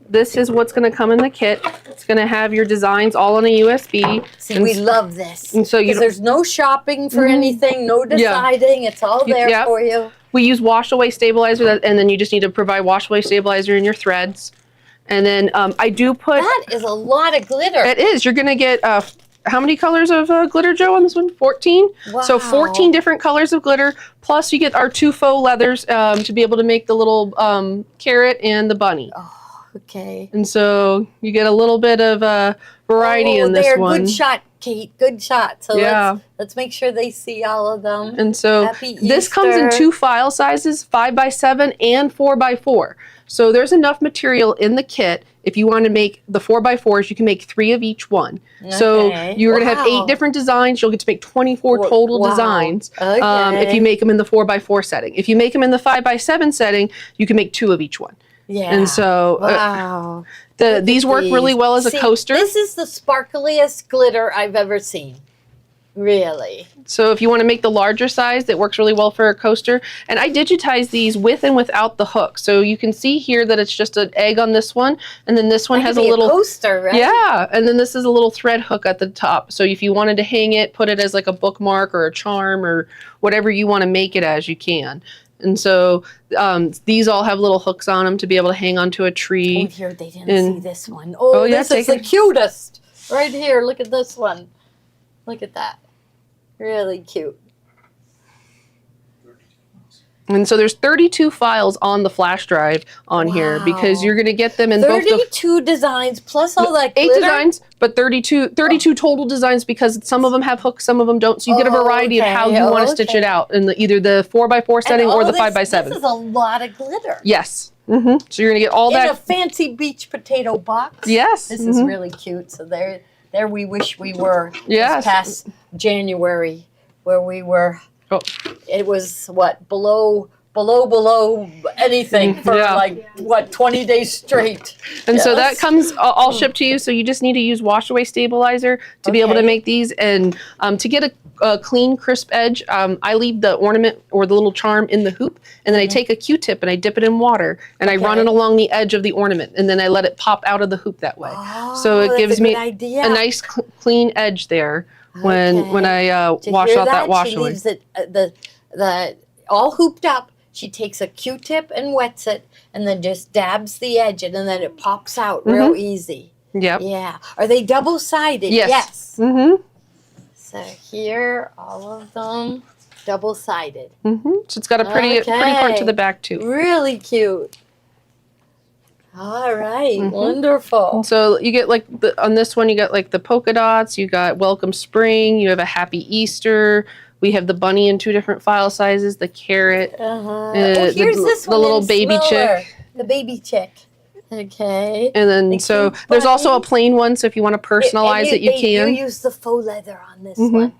this is what's going to come in the kit. It's going to have your designs all on a USB. See, we love this. And so there's no shopping for anything, no deciding. It's all there for you. We use wash away stabilizer, and then you just need to provide wash away stabilizer in your threads. And then I do put... That is a lot of glitter. It is. You're going to get... how many colors of glitter, Joe, on this one? 14? Wow. So 14 different colors of glitter, plus you get our 2 faux leathers to be able to make the little carrot and the bunny. Oh, okay. And so you get a little bit of variety in this one. They're good shot Kate. Good shot. So Yeah. let's make sure they see all of them. And so Happy this comes in Easter. 2 file sizes, 5x7 and 4x4. So there's enough material in the kit. If you want to make the 4x4s, you can make 3 of each one. So Okay. you're going to have 8 Wow. different designs. You'll get to make 24 total Wow. designs Okay. if you make them in the 4x4 setting. If you make them in the 5x7 setting, you can make 2 of each one. Yeah. And so Wow. Look at these work really these. well as a See, coaster. This is the sparkliest glitter I've ever seen. Really. So if you want to make the larger size, that works really well for a coaster. And I digitize these with and without the hook. So you can see here that it's just an egg on this one. And then this one That has could a be little coaster, right? Yeah, and then this is a little thread hook at the top. So if you wanted to hang it, put it as like a bookmark or a charm or whatever you want to make it as, you can. And so these all have little hooks on them to be able to hang onto a Oh, tree. here they didn't And- see this one. Oh, yeah, this is take the it. cutest. Right here. Look at this one. Look at that. Really cute. And so there's 32 files on the flash drive on here because Wow. you're going to get them in both the 32 designs plus all that 8 glitter. designs, but 32 total designs because some of them have hooks, some of them don't. So you get a variety of how okay, you want to stitch okay. it out in either the 4x4 And setting all or the this- 5x7. This is a lot of glitter. Yes. So you're going to get all In a that. fancy beach potato box. Yes. This is really cute. So there we wish we were Yes. this past January, where we were. Oh. It was what below anything for Yeah. like what 20 days straight. And so that Yes. comes all shipped to you. So you just need to use wash away stabilizer to be able to Okay. make these. And to get a clean, crisp edge, I leave the ornament or the little charm in the hoop. And then I take a Q-tip and I dip it in water and I run Okay. it along the edge of the ornament. And then I let it pop out of the hoop that way. Oh, So it that's gives a me good idea. a nice clean edge there when I Did you wash hear out that wash She away. leaves it the all hooped up. She takes a Q-tip and wets it, and then just dabs the edge, and then it pops out real easy. Yep. Yeah. Are they double-sided? Yes. Yes. Mm-hmm. So here, all of them double-sided. Mm-hmm. So it's got a pretty part to Okay. the back too. Really cute. All right. Wonderful. And so you get like on this one, you got like the polka dots, you got Welcome Spring, you have a Happy Easter. We have the bunny in 2 different file sizes, the carrot. Oh, the- here's this the one little in baby smaller. chick. The baby chick. Okay. And then The so cute there's also a bunny. plain one, so if you want to personalize it, you You can. use the faux leather on this one.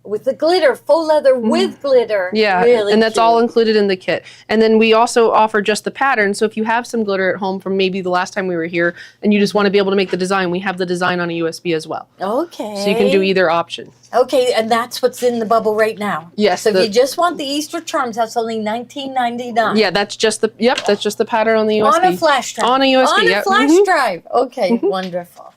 With the glitter, faux leather with glitter. Yeah, Really and that's cute. all included in the kit. And then we also offer just the pattern. So if you have some glitter at home from maybe the last time we were here and you just want to be able to make the design, we have the design on a USB as well. Okay. So you can do either option. Okay, and that's what's in the bubble right now. Yes. So if you just want the Easter charms, that's only $19.99. Yeah, that's just the pattern on the USB. On a flash drive. On a USB, On a yep. flash Mhm. drive. Okay, wonderful.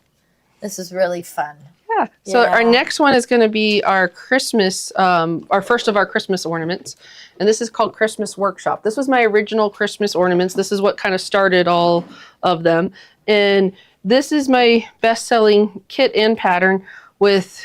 This is really fun. Yeah. So our Yeah. next one is going to be our Christmas, our first of our Christmas ornaments. And this is called Christmas Workshop. This was my original Christmas ornaments. This is what kind of started all of them. And this is my best-selling kit and pattern with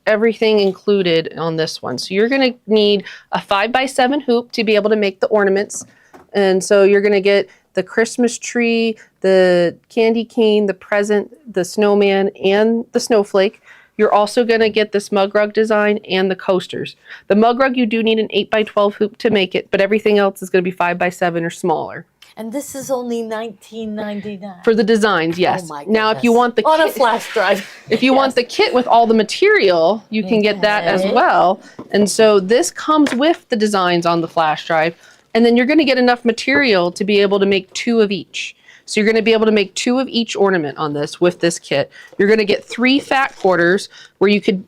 everything included on this one. So you're going to need a 5x7 hoop to be able to make the ornaments. And so you're going to get the Christmas tree, the candy cane, the present, the snowman, and the snowflake. You're also going to get this mug rug design and the coasters. The mug rug, you do need an 8x12 hoop to make it, but everything else is going to be 5x7 or smaller. And this is only $19.99. For the designs, yes. Oh my Now, if you goodness. want the on a kit, flash drive. if you want the kit with all the material, you can get that as Okay. well. And so this comes with the designs on the flash drive. And then you're going to get enough material to be able to make 2 of each. So you're going to be able to make 2 of each ornament on this with this kit. You're going to get 3 fat quarters where you could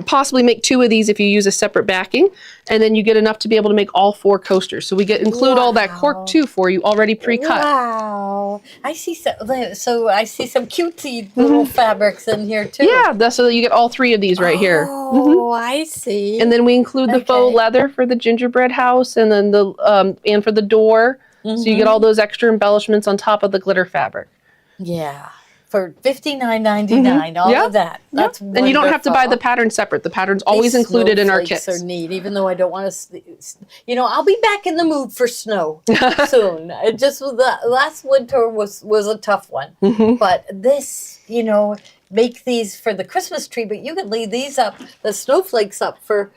possibly make 2 of these if you use a separate backing. And then you get enough to be able to make all 4 coasters. So we include all that cork too for you already pre-cut. Wow. I see so I see some cutesy little fabrics in here too. Yeah, that's so that you get all 3 of these right here. Oh, I see. And then we include the faux Okay. leather for the gingerbread house, and then the and for the door. So you get all those extra embellishments on top of the glitter fabric. Yeah. For $59.99, all Yeah. of that. That's wonderful. And you don't have to buy the pattern separate. The pattern's always These included in our snowflakes kits. are neat, even though I don't want to. I'll be back in the mood for snow soon. It just the last winter was a tough one, Mm-hmm. but this, make these for the Christmas tree, but you could leave these up, the snowflakes up for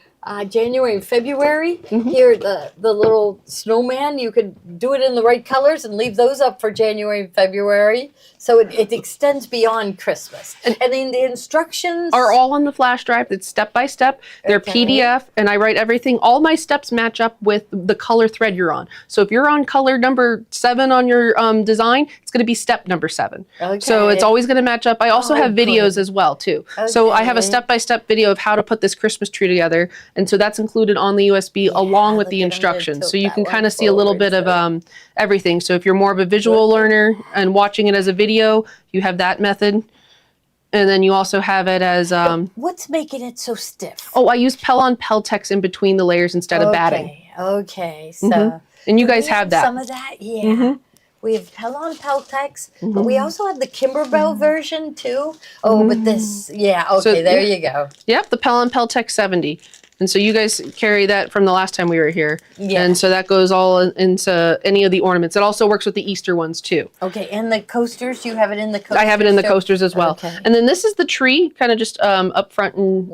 January and February. Here, the little snowman, you could do it in the right colors and leave those up for January and February. So it extends beyond Christmas. And then the instructions are all on the flash drive. It's step by step. They're PDF, and I write everything. All my steps match up with the color thread you're on. So if you're on color number 7 on your design, it's going to be step number 7. So it's always going to match up. I also have videos as well too. So I have a step-by-step video of how to put this Christmas tree together, and so that's included on the USB along with the instructions. So you can kind of see a little bit of everything. So if you're more of a visual learner and watching it as a video, you have that method. And then you also have it as... what's making it so stiff? Oh, I use Pell-on-Peltex in between the layers instead of batting. Okay, so... And you guys have that. Some of that, yeah. We have Pell-on-Peltex, but we also have the Kimberbell version too. Oh, but this, okay, there you go. Yep, the Pell-on-Peltex 70. And so you guys carry that from the last time we were here. Yeah. And so that goes all into any of the ornaments. It also works with the Easter ones too. Okay, and the coasters, you have it in the coasters? I have it in the coasters as well. Okay. And then this is the tree, kind of just up front and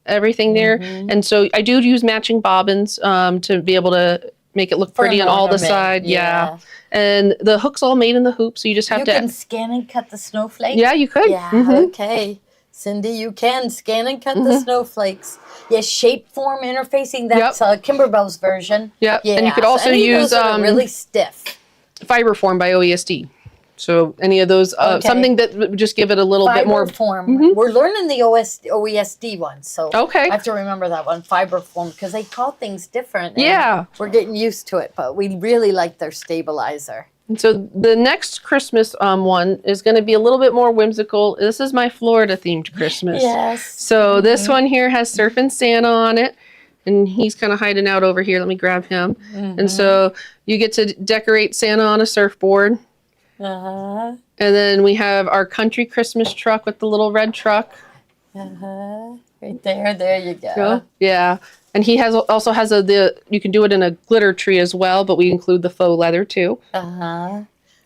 everything there. And so I do use matching bobbins to be able to make it look pretty on all the side. Yeah. And the hook's all made in the hoop, so you just have to... You can scan and cut the snowflakes? Yeah, you could. Yeah, okay. Cindy, you can scan and cut the snowflakes. Yes, shape form interfacing. That's Kimberbell's version. Yep. Yeah, and you could also use really stiff fiber form by OESD. So any of those, something that would just give it a little bit more form. We're learning the OESD one, so I have to remember that one, fiber form, because they call things different. Yeah, we're getting used to it, but we really like their stabilizer. And so the next Christmas one is going to be a little bit more whimsical. This is my Florida themed Christmas. Yes. So this one here has Surfing Santa on it, and he's kind of hiding out over here. Let me grab him. And so you get to decorate Santa on a surfboard. And then we have our country Christmas truck with the little red truck. Right there. There you go. Yeah. And he also has you can do it in a glitter tree as well, but we include the faux leather too.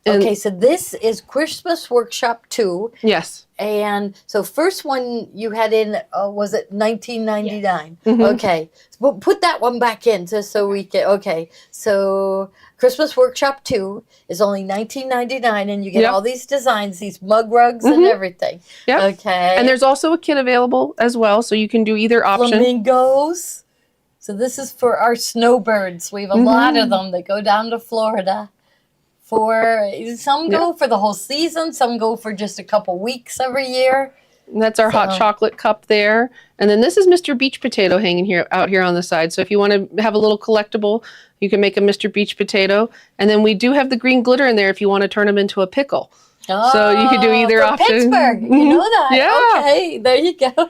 Okay, so this is Christmas Workshop 2. Yes. And so first one you had in, was it 1999? Yes. Okay. So put that one back in just so we can, so Christmas Workshop 2 is only $19.99 and you get all these designs, these mug rugs and everything. Yep. Okay. And there's also a kit available as well, so you can do either option. Flamingos. So this is for our snowbirds. We have a lot of them that go down to Florida. Some go for the whole season, some go for just a couple weeks every year. And that's our hot chocolate cup there. And then this is Mr. Beach Potato hanging out here on the side. So if you want to have a little collectible, you can make a Mr. Beach Potato. And then we do have the green glitter in there if you want to turn them into a pickle. So you could do either option. Pittsburgh, you know that. Yeah. Okay, there you go.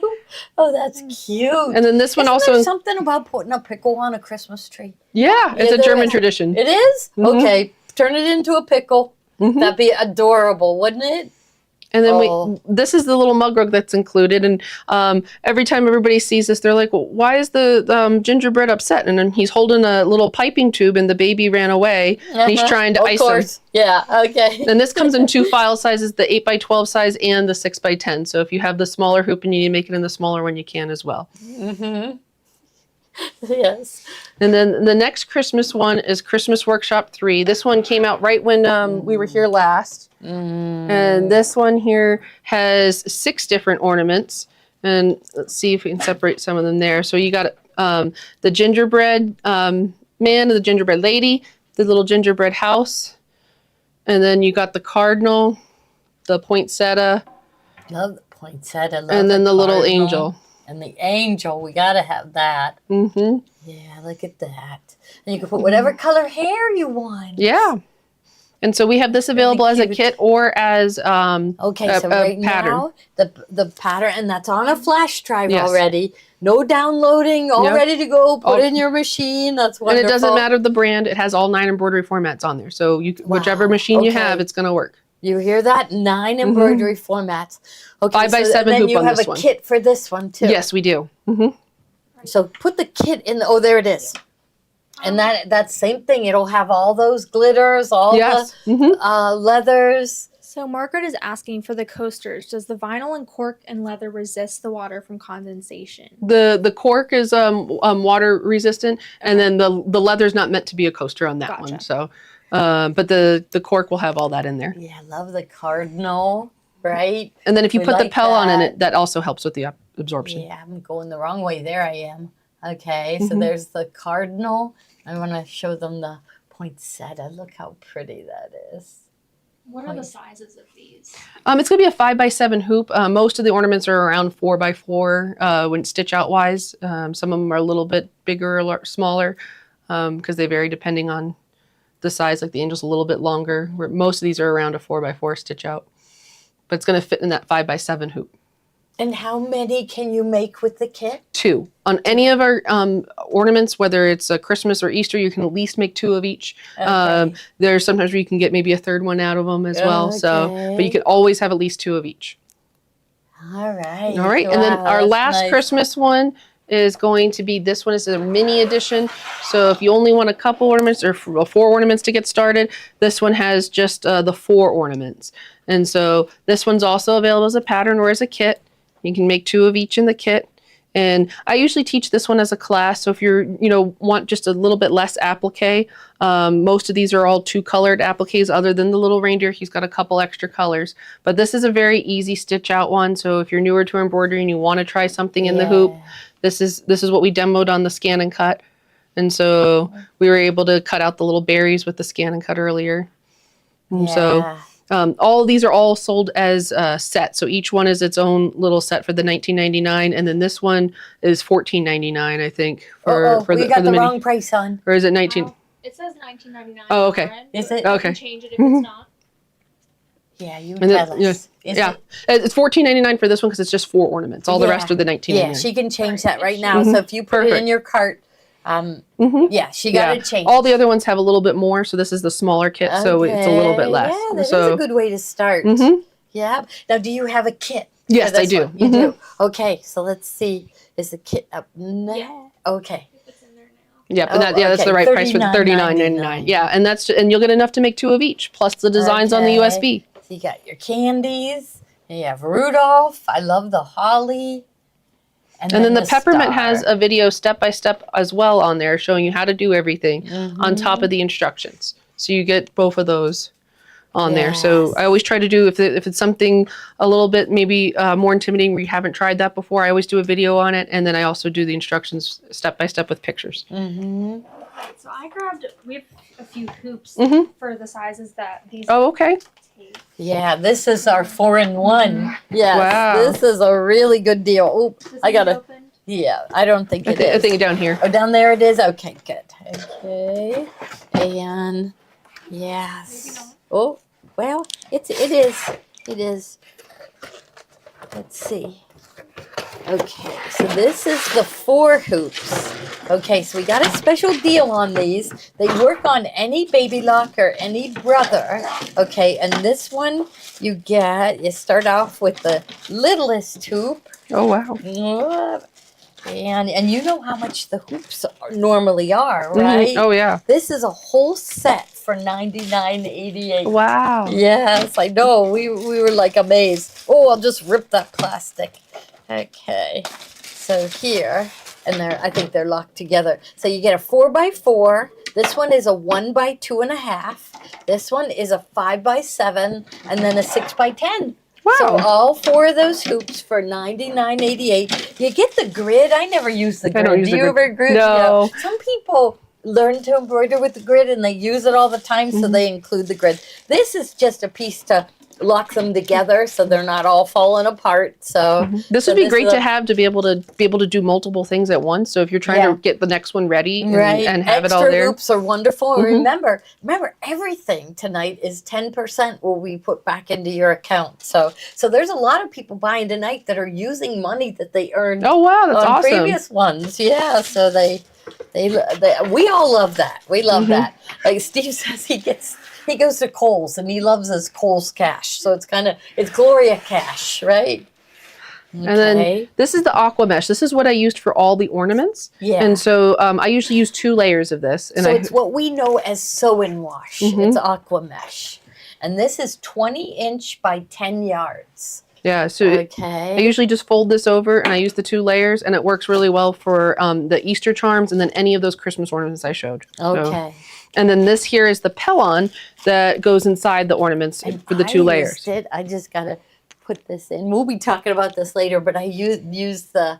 Oh, that's cute. And then this one also... There's something about putting a pickle on a Christmas tree. Yeah, it's a German tradition. It is? Okay. Turn it into a pickle. That'd be adorable, wouldn't it? And then this is the little mug rug that's included. And every time everybody sees this, they're like, well, why is the gingerbread upset? And then he's holding a little piping tube and the baby ran away. And he's trying to ice him. Yeah, okay. And this comes in 2 file sizes, the 8x12 size and the 6x10. So if you have the smaller hoop and you need to make it in the smaller one, you can as well. Yes. And then the next Christmas one is Christmas Workshop 3. This one came out right when we were here last. And this one here has 6 different ornaments. And let's see if we can separate some of them there. So you got the gingerbread man and the gingerbread lady, the little gingerbread house. And then you got the cardinal, the poinsettia. Love the poinsettia. And then the little angel. And the angel, we got to have that. Yeah, look at that. And you can put whatever color hair you want. Yeah. And so we have this available as a kit or as so right pattern. Now, the pattern, and that's on a flash drive already. No downloading, all ready to go. Put in your machine. That's wonderful. And it doesn't matter the brand. It has all 9 embroidery formats on there. So whichever machine you have, it's going to work. You hear that? 9 embroidery formats. Okay, 5x7 hoop on this one. And then you have a kit for this one too. Yes, we do. So put the kit in. There it is. And that same thing. It'll have all those glitters, all the leathers. So Margaret is asking for the coasters. Does the vinyl and cork and leather resist the water from condensation? The cork is water resistant, and then the leather's not meant to be a coaster on that Gotcha. one. So, but the cork will have all that in there. Yeah, I love the cardinal, right? And then if you We put the like Pell on that. it, that also helps with the absorption. Yeah, I'm going the wrong way. There I am. Okay, so Mhm. there's the cardinal. I want to show them the poinsettia. Look how pretty that is. What are the sizes of these? It's going to be a 5x7 hoop. Most of the ornaments are around 4x4 when stitch out wise. Some of them are a little bit bigger or smaller because they vary depending on the size. Like the angel's a little bit longer. Where most of these are around a 4x4 stitch out. But it's going to fit in that 5x7 hoop. And how many can you make with the kit? 2. On any of our ornaments, whether it's a Christmas or Easter, you can at least make 2 of each. Okay. There's sometimes where you can get maybe a third one out of them as well. So, but you can always have at least 2 of each. All right. All right, and then Wow, our that's last nice. Christmas one is going to be, this one is a mini edition. So if you only want a couple ornaments or 4 ornaments to get started, this one has just the 4 ornaments. And so this one's also available as a pattern or as a kit. You can make 2 of each in the kit. And I usually teach this one as a class. So if you're, want just a little bit less applique, most of these are all 2-colored appliques other than the little reindeer. He's got a couple extra colors. But this is a very easy stitch out one. So if you're newer to embroidery and you want to try something in the hoop, this is what we demoed on the scan and cut. And so we were able to cut out the little berries with the scan and cut earlier. And so all of these are all sold as sets. So each one is its own little set for the $19.99, and then this one is $14.99, I think. For we the, got for the mini. wrong price on. Or is it 19? It says $19.99. Oh, okay. on it, Is but it? you Okay. can change it if it's not. Yeah, you And tell then- us. Is yeah, it? it's $14.99 for this one because it's just 4 ornaments. All the rest are the $19.99. Yeah, she can change that right now. Mhm. So if you put it in Perfect. your cart, Mhm. yeah, she got to change. All the other ones have a little bit more, so this is the smaller kit, so it's a little bit Okay, less. Yeah, that is so, a good way to start. Mhm. Yeah. Now, do you have a kit? Yes, for I this do. one? You Mhm. do. Okay, so let's see. Is the kit up? No. Yeah. Okay. It's in there now. Yep, Oh, and that's okay, the right price for the $39.99. $39.99. Yeah, and you'll get enough to make 2 of each, plus the designs on the Okay. USB. So you got your candies. And you have Rudolph. I love the holly. And then the peppermint star. has a video step by step as well on there, showing you how to do everything on top Mm-hmm. of the instructions. So you get both of those on there. So I always try to do, if it's something a little bit maybe more intimidating where you haven't tried that before, I always do a video on it, and then I also do the instructions step by step with pictures. Mm-hmm. Right, so we have a few hoops Mhm. for the sizes that these Oh, okay. take. Yeah, this is our 4-in-1. Yes, Wow. this is a really good deal. Oh, This I is gotta. opened. Yeah, I don't think it I is. think down here. Oh, down there it is. Okay, good. Okay, and yes. Maybe not. Oh, well, it is. Let's see. Okay, so this is the 4 hoops. Okay, so we got a special deal on these. They work on any baby lock or any brother. Okay, and this one you start off with the littlest hoop. Oh, wow. And you know how much the hoops normally are, Mhm. right? Oh, yeah. This is a whole set for $99.88. Wow. Yes, I know. We were like amazed. Oh, I'll just rip that plastic. Okay, so here, and I think they're locked together. So you get a 4x4. This one is a 1x2.5. This one is a 5x7, and then a 6x10. Wow. So all 4 of those hoops for $99.88. You get the grid. I never use the I grid. don't use Do the you grid. ever grid? No. Some people learn to embroider with the grid and they use it all the time, so they include the grid. This is just a piece to lock them together so they're not all falling apart. So This would be great to be able to do multiple things at once. So if you're trying to get the next one ready and have extra it all there. hoops are wonderful. And remember everything tonight is 10% will be put back into your account. So there's a lot of people buying tonight that are using money that they earned Oh, wow, that's on awesome. previous ones. Yeah, so they we all love that. We love that. Like Steve says, he goes to Kohl's and he loves his Kohl's cash. So it's Gloria cash, right? And then this is the aqua mesh. This is what I used for all the ornaments. Yeah. And so I usually use 2 layers of this. And so it's what we know as sew and wash. It's aqua mesh. And this is 20 inch by 10 yards. Yeah, so I Okay. usually just fold this over and I use the 2 layers, and it works really well for the Easter charms and then any of those Christmas ornaments I showed. Okay. And then this here is the pellon that goes inside the ornaments for the 2 layers. I just got to put this in. We'll be talking about this later, but I use the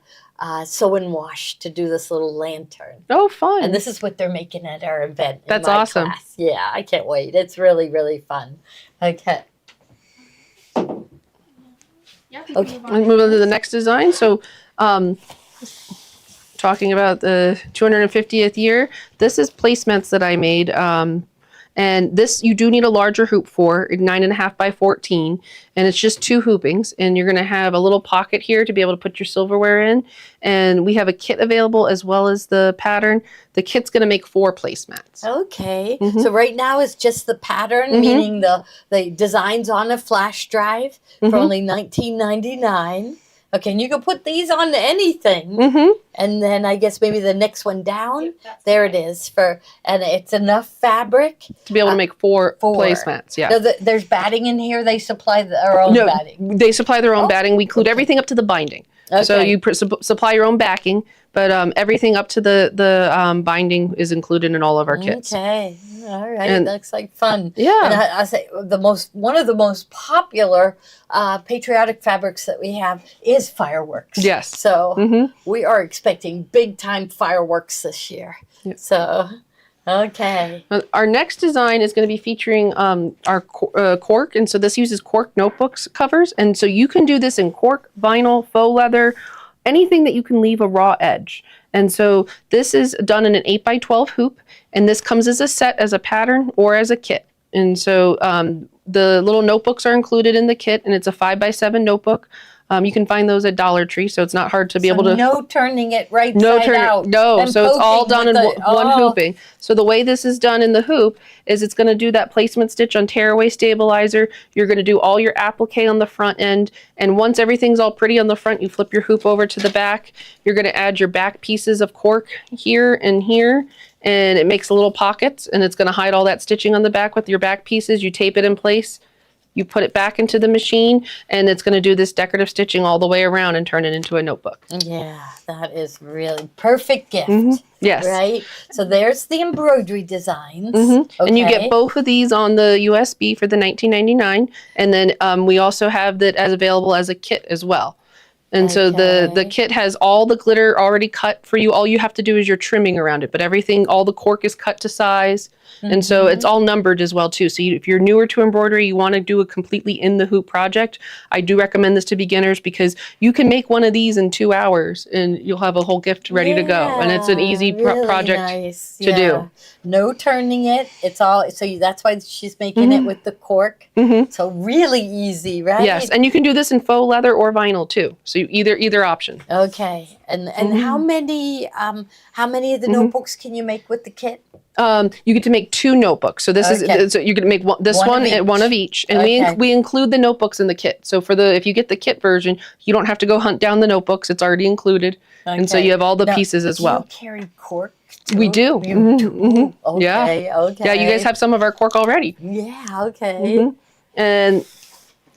sew and wash to do this little lantern. Oh, fun. And this is what they're making at our event. That's in my awesome. Class. Yeah, I can't wait. It's really, really fun. Okay. Okay. We'll move on to the next design. So, talking about the 250th year, this is placements that I made. And this you do need a larger hoop for, 9.5 by 14, and it's just 2 hoopings. And you're going to have a little pocket here to be able to put your silverware in. And we have a kit available as well as the pattern. The kit's going to make 4 placemats. Okay. So right now it's just the pattern, meaning the designs on a flash drive for only $19.99. Okay, and you can put these on anything. And then I guess maybe the next one down. There it is. And it's enough fabric To be able to make 4 placemats. Yeah. No, there's batting in here. They supply their own batting. They supply their own batting. We include everything up to the binding. So Okay. you supply your own backing, but everything up to the binding is included in all of our kits. Okay. All right. And- Looks like fun. Yeah. And I say one of the most popular patriotic fabrics that we have is fireworks. Yes. So we are expecting big time fireworks this year. Yep. So, okay. Our next design is going to be featuring our cork, and so this uses cork notebooks covers, and so you can do this in cork, vinyl, faux leather, anything that you can leave a raw edge. And so this is done in an 8 by 12 hoop, and this comes as a set, as a pattern, or as a kit. And so the little notebooks are included in the kit, and it's a 5 by 7 notebook. You can find those at Dollar Tree, so it's not hard to be able to. No turning it right side out. No, and so it's all poking done in with one hooping. So the way this is done in the hoop is it's going to do that placement stitch on tearaway stabilizer. You're going to do all your applique on the front end, and once everything's all pretty on the front, you flip your hoop over to the back. You're going to add your back pieces of cork here and here, and it makes little pockets, and it's going to hide all that stitching on the back with your back pieces. You tape it in place. You put it back into the machine, and it's going to do this decorative stitching all the way around and turn it into a notebook. Yeah, that is really perfect gift. Yes. Right? So there's the embroidery designs. And you Okay. get both of these on the USB for the $19.99, and then we also have that as available as a kit as well. And so the Okay. kit has all the glitter already cut for you. All you have to do is your trimming around it, but everything, all the cork is cut to size. And so it's all numbered as well too. So if you're newer to embroidery, you want to do a completely in the hoop project, I do recommend this to beginners because you can make one of these in 2 hours and you'll have a whole gift ready to go. And it's an easy really project nice. to do. No turning it. It's all that's why she's making it with the cork. So really easy, right? Yes, and you can do this in faux leather or vinyl too. So either option. Okay. And how many of the notebooks can you make with the kit? You get to make 2 notebooks. So this Okay. is so you're going to make this One one of and one of each, and Okay. we include the notebooks in the kit. So if you get the kit version, you don't have to go hunt down the notebooks; it's already included, and so Okay. you have all the Now, pieces as do well. You carry cork too? We do. You do? Okay. Yeah. Okay. Yeah, you guys have some of our cork already, Yeah. Okay. and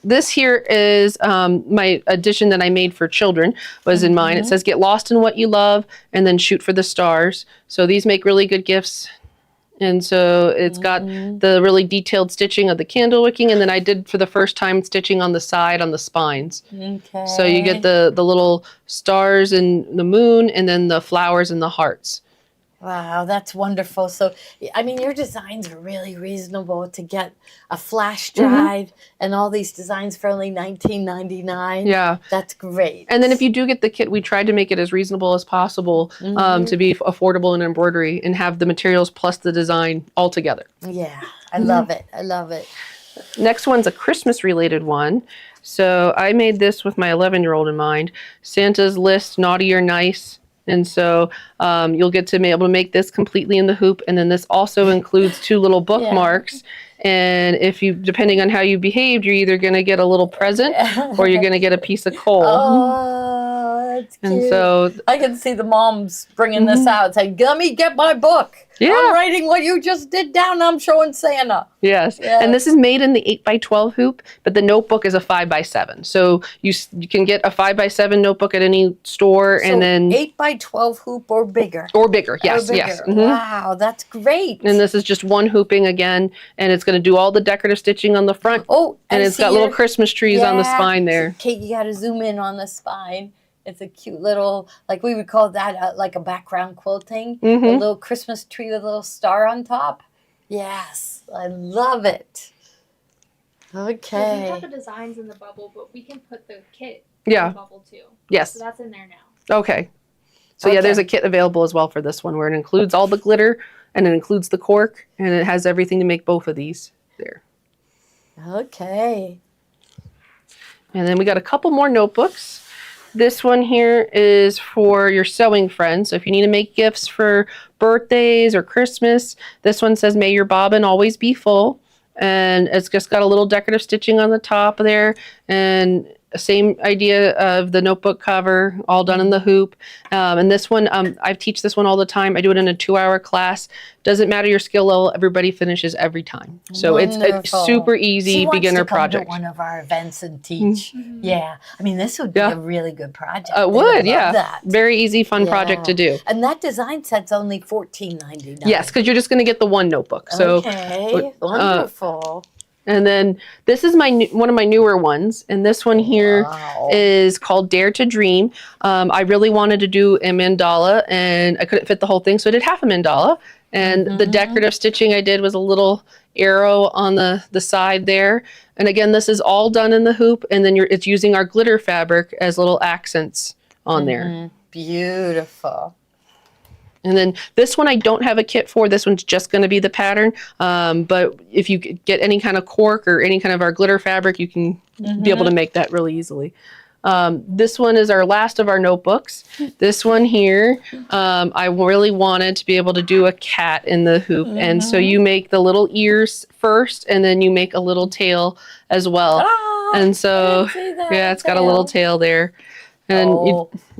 this here is my edition that I made for children was in mine. It says "Get lost in what you love, and then shoot for the stars." So these make really good gifts. And so it's got the really detailed stitching of the candle wicking, and then I did for the first time stitching on the side on the spines. Okay. So you get the little stars and the moon, and then the flowers and the hearts. Wow, that's wonderful. So, I mean, your designs are really reasonable to get a flash drive and all these designs for only $19.99. Yeah. That's great. And then if you do get the kit, we tried to make it as reasonable as possible to be affordable in embroidery and have the materials plus the design all together. Yeah, I love it. I love it. Next one's a Christmas related one. So I made this with my 11-year-old in mind. Santa's List, Naughty or Nice. And so you'll get to be able to make this completely in the hoop. And then this also includes 2 little bookmarks. And if you, depending on how you behaved, you're either going to get a little present or you're going to get a piece of coal. Oh, That's And cute. so, I can see the moms bringing this out, saying, "Let me get my book. Yeah. I'm writing what you just did down. I'm showing Santa." yes. Yes. And this is made in the 8x12 hoop, but the notebook is a 5x7. So you can get a 5x7 notebook at any store, So and then 8x12 hoop or bigger. or bigger. Yes, Or bigger. yes. Mhm. Wow, that's great. And this is just one hooping again, and it's going to do all the decorative stitching on the front, oh, and I it's see got little your- Christmas trees on the Yeah. spine there. Kate, you got to zoom in on the spine. It's a cute little, like we would call that like a background quilting. A Mhm. little Christmas tree with a little star on top. Yes, I love it. So we Okay. have the designs in the bubble, but we can put the kit Yeah. in the bubble too. Yes. So that's in there now. Okay. So yeah, there's a kit available as well for this one where it includes all the glitter and it includes the cork and it has everything to make both of these there. Okay. And then we got a couple more notebooks. This one here is for your sewing friends. So if you need to make gifts for birthdays or Christmas, this one says, "May your bobbin always be full." And it's just got a little decorative stitching on the top there, and same idea of the notebook cover, all done in the hoop. And this one, I teach this one all the time. I do it in a 2-hour class. Doesn't matter your skill level, everybody finishes every time. So it's a Wonderful. super She easy wants beginner to come project. to one of our events and teach. Mhm. Yeah, I mean this would be Yeah. a really good project. It They would, love yeah. That. Very easy, fun project to do. And that design set's only $14.99. Yes, because you're just going to get the one notebook. So, okay, wonderful. and then this is one of my newer ones, and this one here is Wow. called Dare to Dream. I really wanted to do a mandala, and I couldn't fit the whole thing, so I did half a mandala. And the decorative stitching I did was a little arrow on the side there. And again, this is all done in the hoop, and then it's using our glitter fabric as little accents on there. Beautiful. And then this one I don't have a kit for. This one's just going to be the pattern. But if you get any kind of cork or any kind of our glitter fabric, you can be able to make that really easily. This one is our last of our notebooks. This one here, I really wanted to be able to do a cat in the hoop. And so you make the little ears first, and then you make a little tail as well. Ah, And I so, didn't see that yeah, it's got a little tail there. And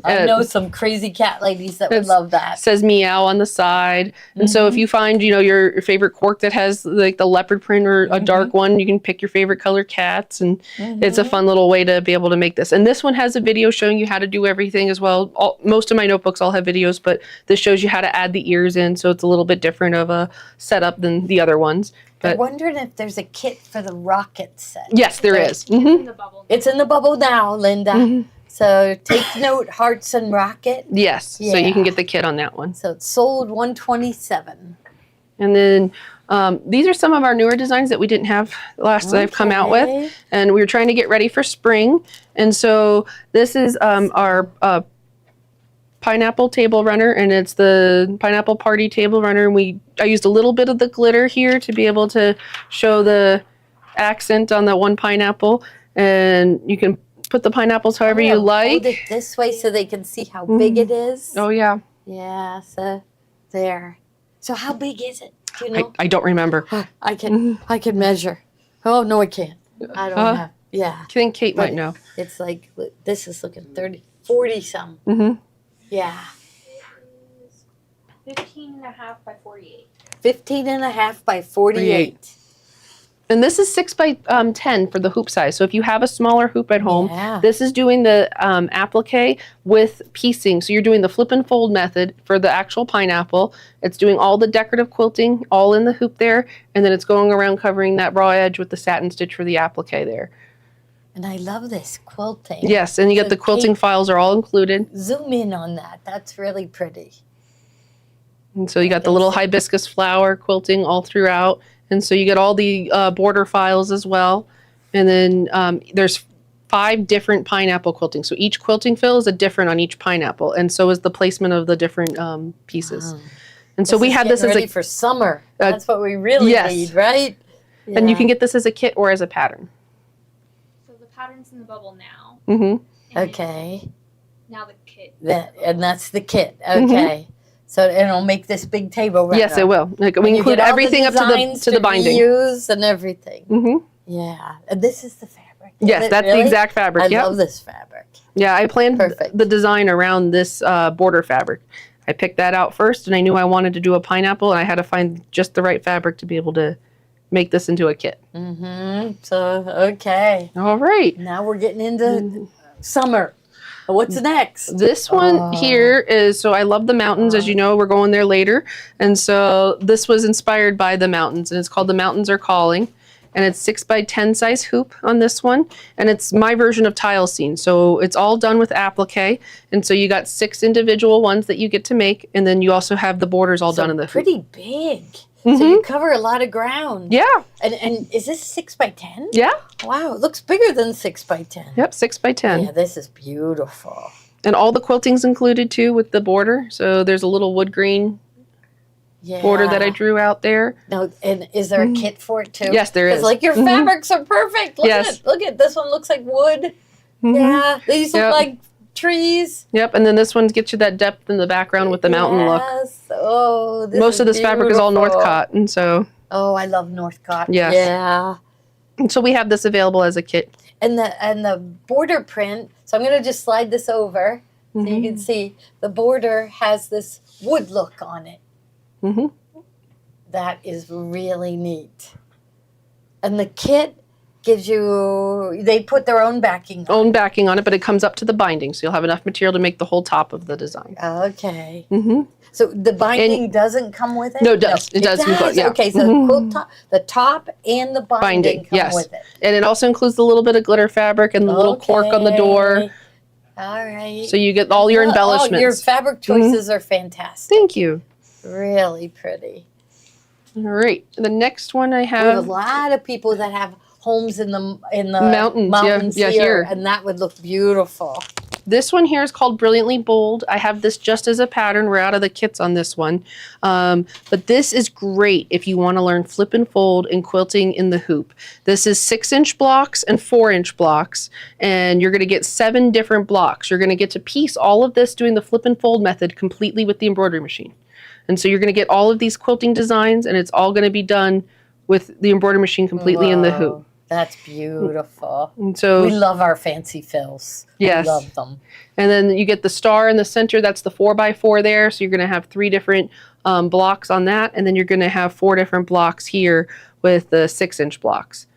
I know some crazy cat ladies that would love that. says meow on the side. And so if you find, your favorite cork that has like the leopard print or a dark one, you can pick your favorite color cats, and it's a fun little way to be able to make this. And this one has a video showing you how to do everything as well. Most of my notebooks all have videos, but this shows you how to add the ears in, so it's a little bit different of a setup than the other ones. I'm But wondering if there's a kit for the rocket set. yes, there is. It's in the bubble. It's in the bubble now, Linda. So take note, Hearts and Rocket. Yes, so you Yeah. can get the kit on that one. So it's sold $127. And then these are some of our newer designs that we didn't have last that I've come out with. Okay. And we were trying to get ready for spring. And so this is our pineapple table runner, and it's the pineapple party table runner. And I used a little bit of the glitter here to be able to show the accent on that one pineapple. And you can put the pineapples however you like. Hold it this way so they can see how big it is. Oh yeah, Yeah, so there. So how big is it? Do you know? I don't remember. I can measure. Oh no, I can't. I don't have. Yeah, I think Kate might know. it's like this is looking 40 some. Mm-hmm. Yeah, 15.5 by 48. 15 and a half by 48. And this is 6 by 10 for the hoop size. So if you have a smaller hoop at home, Yeah. this is doing the applique with piecing. So you're doing the flip and fold method for the actual pineapple. It's doing all the decorative quilting all in the hoop there. And then it's going around covering that raw edge with the satin stitch for the applique there. And I love this quilting. Yes, and you So get the quilting Kate- files are all included. Zoom in on that. That's really pretty. And so you got the little hibiscus flower quilting all throughout. And so you get all the border files as well. And then there's 5 different pineapple quilting. So each quilting fill is a different on each pineapple. And so is the placement of the different pieces. Wow. And so we had this as ready a, for summer. That's what we really yes. need, right? and you Yeah. can get this as a kit or as a pattern. So the pattern's in the bubble now. Mm-hmm. and Okay. Now the kit. And that's the kit. Okay. So it'll make this big table runner. Yes, it will. Like, we And you include get all everything up designs to the binding. reuse and everything. Mm-hmm. Yeah. And this is the fabric. Yes, it that's really? the exact fabric. I Yep. love this fabric. Yeah, I planned Perfect. the design around this border fabric. I picked that out first, and I knew I wanted to do a pineapple, and I had to find just the right fabric to be able to make this into a kit. So, okay. All right. Now we're getting into summer. What's next? This one here is, so I love the mountains, as you know, we're going there later. And so this was inspired by the mountains, and it's called The Mountains Are Calling. And it's 6x10 size hoop on this one. And it's my version of tile scene. So it's all done with applique. And so you got 6 individual ones that you get to make. And then you also have the borders all done in the hoop. Pretty big. So you cover a lot of ground. Yeah. And is this 6x10? Yeah. Wow, it looks bigger than 6x10. Yep, 6x10. Yeah, this is beautiful. And all the quilting's included too with the border. So there's a little wood green border that I drew out there. No, and is there a kit for it too? Yes, there is. It's like your fabrics are perfect. Look Yes. at it. Look at this one. Looks like wood. Yeah, these look like trees. Yep, and then this one gets you that depth in the background with the mountain look. Yes. Oh, this Most of this fabric is all beautiful. Northcott, and so Oh, I love Northcott. Yes. Yeah. and so we have this available as a kit. And the border print. So I'm gonna just slide this over so you can see the border has this wood look on it. Mhm. That is really neat. And the kit gives you, they put their own backing on. Own backing on it, but it comes up to the binding, so you'll have enough material to make the whole top of the design. Okay. Mm-hmm. So the binding doesn't come with it? No, it does. It does include- yeah. Okay, so the top and the binding come yes, with it. and it also includes the little bit of glitter fabric and the little cork on the door, Okay. All right. so you get all your embellishments. Oh, your fabric choices are fantastic. Thank you. Really pretty. All right, the next one I We have a have. lot of people that have homes in the Mountains, yeah, here. and that would look beautiful. This one here is called Brilliantly Bold. I have this just as a pattern. We're out of the kits on this one. But this is great if you want to learn flip and fold and quilting in the hoop. This is 6-inch blocks and 4-inch blocks. And you're going to get 7 different blocks. You're going to get to piece all of this doing the flip and fold method completely with the embroidery machine. And so you're going to get all of these quilting designs, and it's all going to be done with the embroidery machine completely in the hoop. That's beautiful. And so We love our fancy fills. Yes. We love them. And then you get the star in the center. That's the 4x4 there. So you're going to have 3 different blocks on that. And then you're going to have 4 different blocks here with the 6-inch blocks.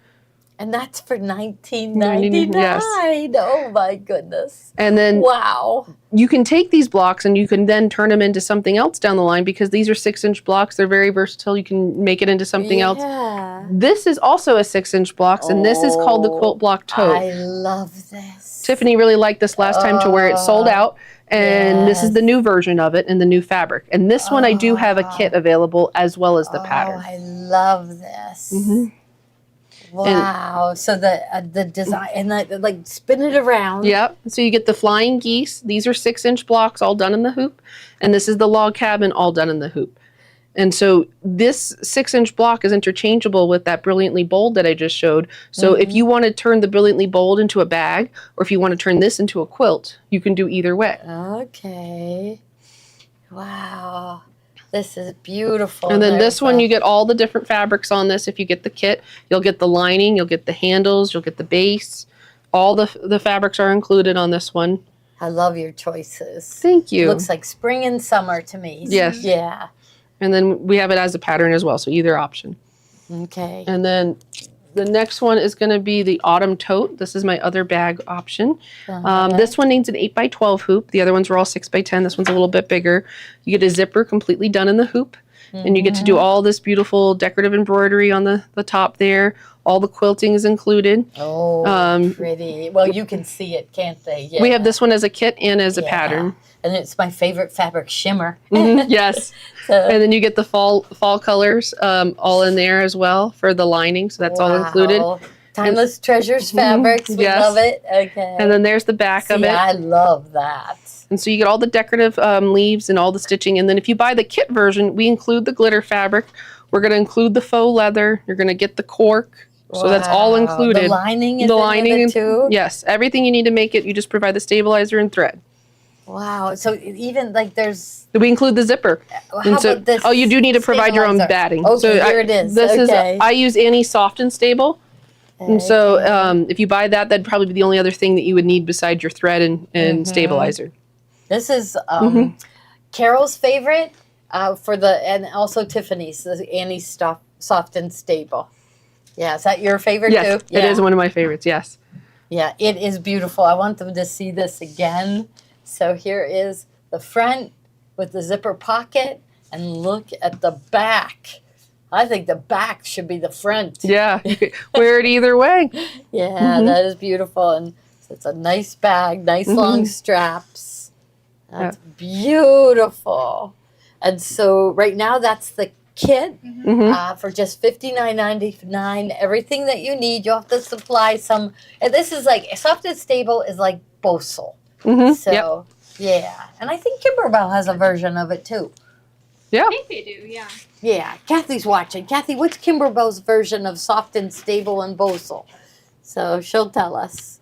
And that's for $19.99. Yes. Oh my goodness. And then Wow. you can take these blocks and you can then turn them into something else down the line because these are 6-inch blocks. They're very versatile. You can make it into something else. Yeah. This is also a 6-inch blocks, and this is called the Quilt Block Tote. I love this. Tiffany really liked this last time to where it sold out. And this is the yes. new version of it in the new fabric. And this one I do have a kit available as well as the pattern. I love this. Mhm. Wow. So the design and like spin it around. Yep. So you get the flying geese. These are 6-inch blocks all done in the hoop. And this is the log cabin all done in the hoop. And so this 6-inch block is interchangeable with that Brilliantly Bold that I just showed. So if you want to turn the Brilliantly Bold into a bag, or if you want to turn this into a quilt, you can do either way. Okay. Wow. This is beautiful. And then this one, Martha. you get all the different fabrics on this. If you get the kit, you'll get the lining, you'll get the handles, you'll get the base. All the fabrics are included on this one. I love your choices. Thank you. Looks like spring and summer to me. Yes. Yeah. And then we have it as a pattern as well, so either option. Okay. And then the next one is going to be the autumn tote. This is my other bag option. This one needs an 8x12 hoop. The other ones were all 6x10. This one's a little bit bigger. You get a zipper completely done in the hoop. And you get to do all this beautiful decorative embroidery on the top there. All the quilting is included. Oh, pretty. Well, you can see it, can't they? Yeah. We have this one as a kit and as a Yeah. pattern. And it's my favorite fabric, shimmer. Yes. So, And then you get the fall colors all in there as well for the lining. So that's all included. wow. Timeless Treasures fabrics. We Yes. love it. Okay. And then there's the back of See, it. I love that. And so you get all the decorative leaves and all the stitching. And then if you buy the kit version, we include the glitter fabric. We're going to include the faux leather. You're going to get the cork. So that's all Wow. included. The lining is The in lining, it too? Yes, everything you need to make it. You just provide the stabilizer and thread. Wow. So even like there's... We include the zipper. How And so, about this oh, you do need to provide your own stabilizer? batting. Okay, so here it is. This Okay. is I use Annie Soft and Stable, And so if you buy that, that'd probably be the only other thing that you would need besides your thread and stabilizer. This is Carol's favorite and also Tiffany's, the Annie's Soft and Stable. Yeah, is that your favorite Yes, too? Yeah. it is one of my favorites, yes. Yeah, it is beautiful. I want them to see this again. So here is the front with the zipper pocket, and look at the back. I think the back should be the front. Yeah, you could wear it either way. Yeah, that is beautiful. And it's a nice bag, nice long straps. That's beautiful. And so right now that's the kit for just $59.99. Everything that you need. You'll have to supply some. And this is like, Soft and Stable is like Bosal. So, yeah. And I think Kimberbell has a version of it too. Yeah. I think they do, yeah. Yeah, Kathy's watching. Kathy, what's Kimberbell's version of Soft and Stable and Bosal? So she'll tell us.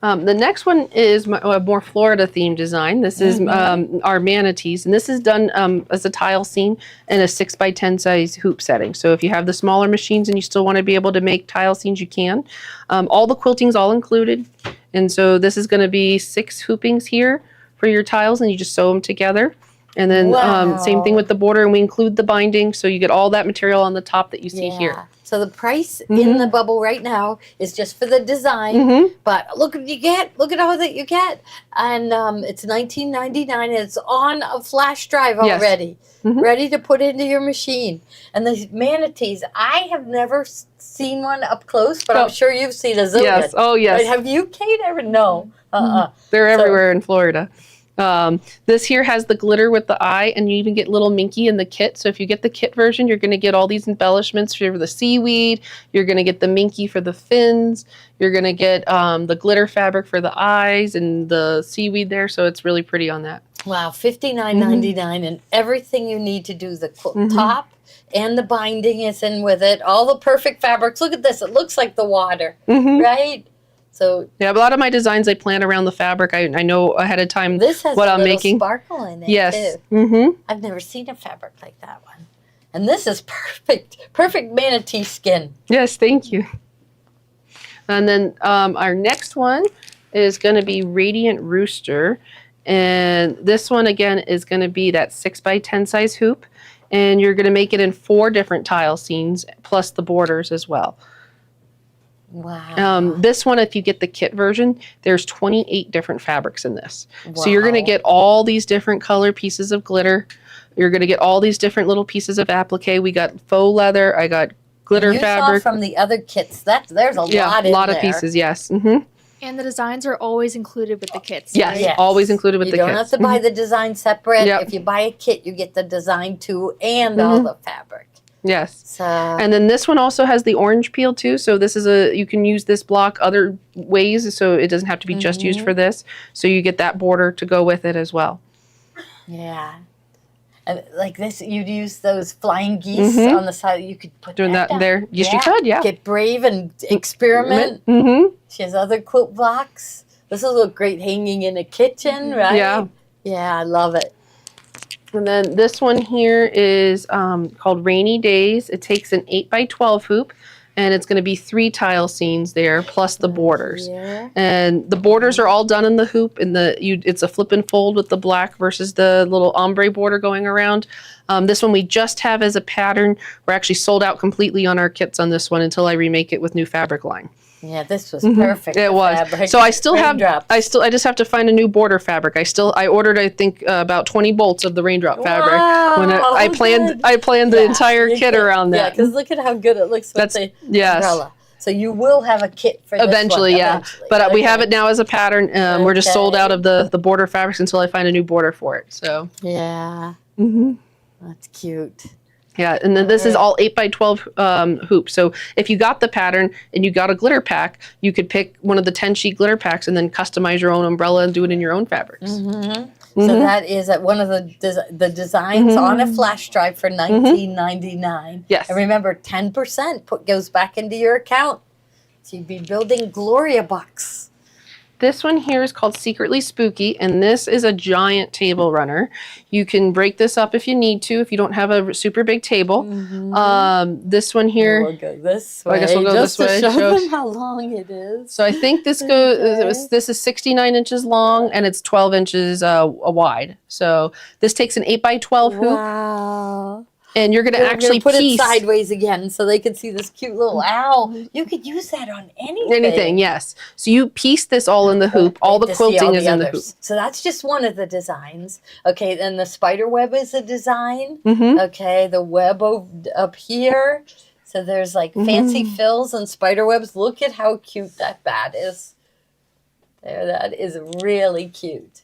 The next one is a more Florida themed design. This is our manatees, and this is done as a tile scene in a 6x10 size hoop setting. So if you have the smaller machines and you still want to be able to make tile scenes, you can. All the quilting's all included, and so this is going to be 6 hoopings here for your tiles, and you just sew them together. And then same thing with the border, and we include the binding, so you get all that material on the top that you see here. So the price in the bubble right now is just for the design, but look what you get. Look at all that you get, and it's $19.99. And it's on a flash drive already, ready to put into your machine. And the manatees, I have never seen one up close, but I'm sure you've seen a zillion. Yes. Oh yes. Right? Have you, Kate? Ever? No. They're everywhere in Florida. This here has the glitter with the eye, and you even get little Minky in the kit. So if you get the kit version, you're going to get all these embellishments for the seaweed. You're going to get the Minky for the fins. You're going to get the glitter fabric for the eyes and the seaweed there. So it's really pretty on that. Wow, $59.99, and everything you need to do the top and the binding is in with it. All the perfect fabrics. Look at this. It looks like the water, right? So yeah, a lot of my designs I plan around the fabric. I know ahead of time this has what a I'm little making. Sparkle in it Yes. too. I've never seen a fabric like that one. And this is perfect manatee skin. Yes, thank you. And then our next one is going to be Radiant Rooster, and this one again is going to be that 6x10 size hoop, and you're going to make it in 4 different tile scenes plus the borders as well. Wow. This one, if you get the kit version, there's 28 different fabrics in this. So you're going to get all these different color pieces of glitter. You're going to get all these different little pieces of applique. We got faux leather. I got glitter fabric. Saw from the other kits, there's a lot in there. Yeah, a lot of pieces, yes. And the designs are always included with the kits, Yes, right? Yes. always included with the You kits. don't have to buy the design separate. Yep. If you buy a kit, you get the design too and all the fabric. Yes. So, And then this one also has the orange peel too. So this is you can use this block other ways, so it doesn't have to be just used for this. So you get that border to go with it as well. yeah. And like this, you'd use those flying geese on the side. You could put Doing that down. there. Yes, you could, yeah. Get brave and experiment. She has other quilt blocks. This will look great hanging in a kitchen, right? Yeah. Yeah, I love it. And then this one here is called Rainy Days. It takes an 8x12 hoop, and it's going to be 3 tile scenes there plus the borders. Yeah. And the borders are all done in the hoop. And it's a flip and fold with the black versus the little ombre border going around. This one we just have as a pattern. We're actually sold out completely on our kits on this one until I remake it with new fabric line. Yeah, this was perfect. It the was. fabric. So I still Raindrops. I just have to find a new border fabric. I ordered I think about 20 bolts of the raindrop fabric. When I planned the entire kit around Yeah, that. because look at how good it looks with the yes. umbrella. So you will have a kit for Eventually, this one. yeah. Eventually. But we have Okay. it now as a pattern. We're just sold out of the border fabrics until I find a new border for it. So Yeah. That's cute. yeah, and then this is all 8x12 hoops. So if you got the pattern and you got a glitter pack, you could pick one of the 10 sheet glitter packs and then customize your own umbrella and do it in your own fabrics. So that is at one of the designs on a flash drive for $19.99. Yes. And remember, 10% goes back into your account. So you'd be building Gloria bucks. This one here is called Secretly Spooky, and this is a giant table runner. You can break this up if you need to, if you don't have a super big table. This one here, We'll go this way. I guess we'll go just this way. to show Show them how long it is. so I think this this is 69 inches long and it's 12 inches wide. So this takes an 8x12 hoop, Wow. and you're going to We're actually gonna put piece it sideways again so they can see this cute little owl. You could use that on anything. anything. Yes. So you piece this all in the hoop. All the To see quilting all is in the hoop. others. So that's just one of the designs. Okay, then the spider web is a design. Mm-hmm. Okay, the web up here. So there's like fancy fills and spider webs. Look at how cute that bat is. There, that is really cute.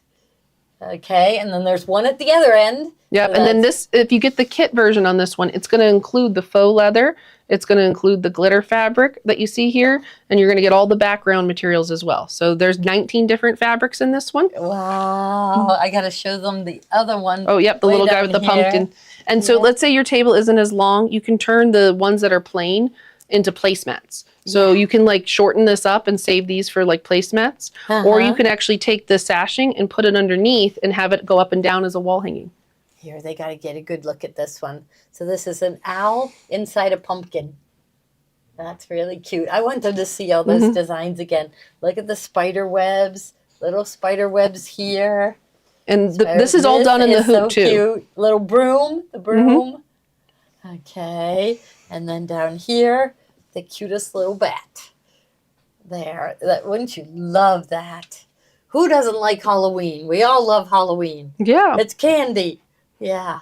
Okay, and then there's one at the other end. Yep. So And then this, if you get the kit version on this one, it's going to include the faux leather. It's going to include the glitter fabric that you see here, and you're going to get all the background materials as well. So there's 19 different fabrics in this one. Wow, I got to show them the other one. Oh, yep, the way little guy down with the here. pumpkin. And so let's say your table isn't as long, you can turn the ones that are plain into placemats. So you can like shorten this up and save these for like placemats, or you can actually take the sashing and put it underneath and have it go up and down as a wall hanging. Here, they got to get a good look at this one. So this is an owl inside a pumpkin. That's really cute. I want them to see all those designs again. Look at the spider webs, little spider webs here. And this is all done in the hoop so too. Cute. Little broom, the broom. Okay, and then down here, the cutest little bat. There, wouldn't you love that? Who doesn't like Halloween? We all love Halloween. Yeah. It's candy. Yeah.